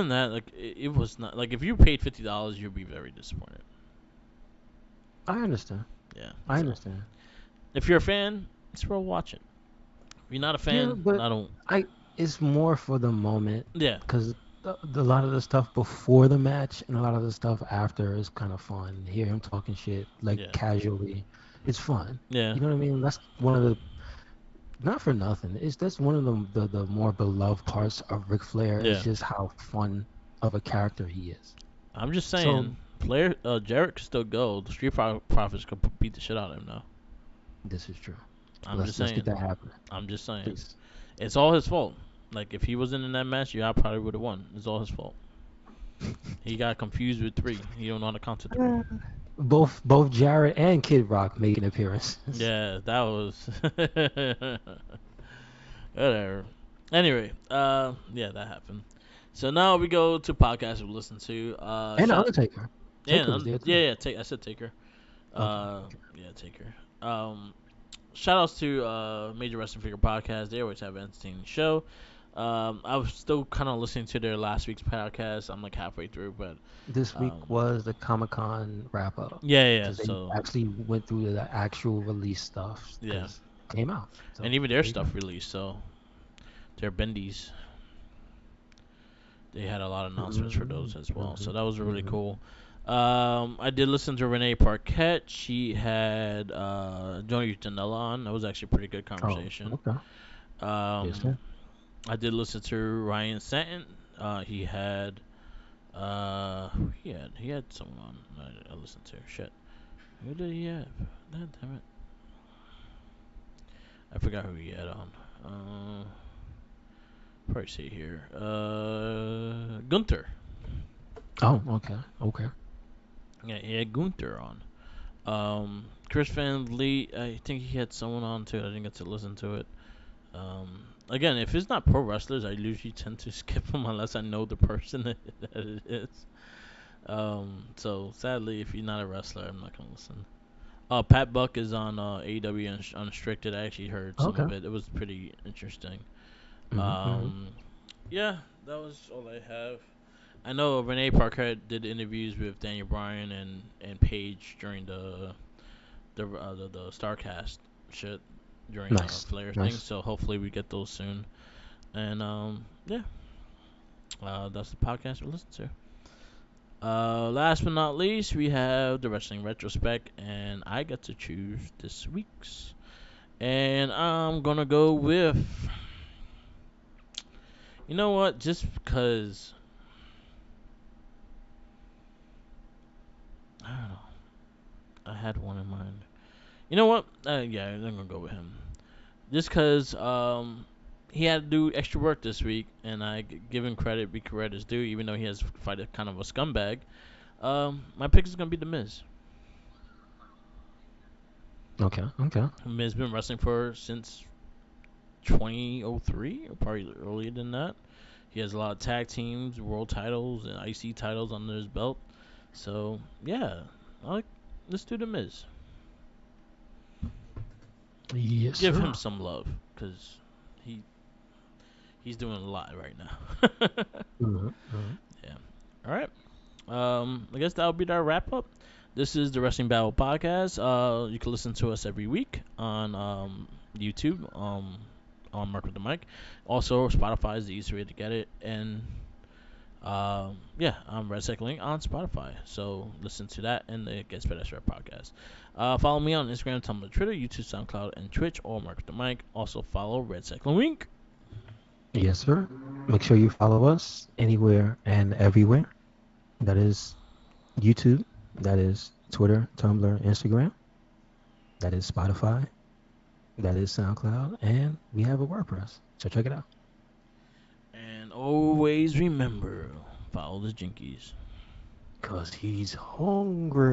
that, like it was not like if you paid $50, you'd be very disappointed. I understand. Yeah. I So, understand. if you're a fan, it's worth watching. If you're not a Yeah, fan, but I don't. it's more for the moment Yeah. because a lot of the stuff before the match and a lot of the stuff after is kind of fun. Hear him talking shit like Yeah. casually, it's fun. Yeah. You know what I mean? That's one of the, not for nothing. That's one of the more beloved parts of Ric Flair. Yeah. Is just how fun of a character he is. I'm just So saying, Jarrett could still go. The Street Profits could beat the shit out of him now. this is true. Let's Let's get that happening, I'm just saying. please. It's all his fault. Like if he wasn't in that match, yeah, I probably would have won. It's all his fault. He got confused with three. He don't know how to count to three. Both Jarrett and Kid Rock make an appearance. Yeah, that was whatever. Anyway, yeah, that happened. So now we go to podcasts we listen to. And shout- Undertaker. yeah, Taker was there too. yeah. I said Taker. Okay. Yeah, Taker. Shout outs to Major Wrestling Figure Podcast. They always have an entertaining show. I was still kind of listening to their last week's podcast. I'm like halfway through, but This week was the Comic-Con wrap-up. yeah. 'Cause they So actually went through the actual release stuff. 'Cause Yeah. it came out. So, and even their there you stuff go. released. So their bendies, they had a lot of announcements for those as well. So that was really cool. I did listen to Renee Parquette. She had Joey Janela on. That was actually a pretty good Oh, conversation. okay. Yes, Um, sir. I did listen to Ryan Stanton. He had he had someone on. I listened to. Shit, who did he have? God damn it, I forgot who he had on. Probably see here. Gunther. Oh, okay. Okay. Yeah, he had Gunther on. Chris Van Lee, I think he had someone on too. I didn't get to listen to it. Again, if it's not pro wrestlers, I usually tend to skip them unless I know the person that it is. So sadly, if you're not a wrestler, I'm not gonna listen. Pat Buck is on AEW Unrestricted. I actually heard some Okay. of it. It was pretty interesting. Mm-hmm. Um, yeah, that was all I have. I know Renee Parker did interviews with Daniel Bryan and Paige during the Starcast shit during Nice. Flair thing. Nice. So hopefully we get those soon. And yeah, that's the podcast we listen to. Last but not least, we have the Wrestling Retrospect, and I get to choose this week's. And I'm gonna go with, you know what? Just because I don't know, I had one in mind. You know what? Yeah, I'm gonna go with him. Just because he had to do extra work this week, and give him credit be credit is due, even though he has fight a kind of a scumbag. My pick is gonna be the Miz. Okay. Okay. Miz been wrestling for since 2003, or probably earlier than that. He has a lot of tag teams, world titles, and IC titles under his belt. So yeah, I like let's do the Miz. Yes, Give him sir. some love, cause he he's doing a lot right now. Mm-hmm. Mm-hmm. Yeah. All right. I guess that'll be our wrap up. This is the Wrestling Battle podcast. You can listen to us every week on YouTube. On Mark with the Mic. Also, Spotify is the easiest way to get it, and yeah, I'm Red Cycling on Spotify. So listen to that and the Gets Better Start podcast. Follow me on Instagram, Tumblr, Twitter, YouTube, SoundCloud, and Twitch, or Mark with the Mic. Also follow Red Cycling Wink. Yes, sir. Make sure you follow us anywhere and everywhere. That is YouTube. That is Twitter, Tumblr, Instagram. That is Spotify. That is SoundCloud. And we have a WordPress. So check it out. And always remember, follow the Jinkies. Because he's hungry.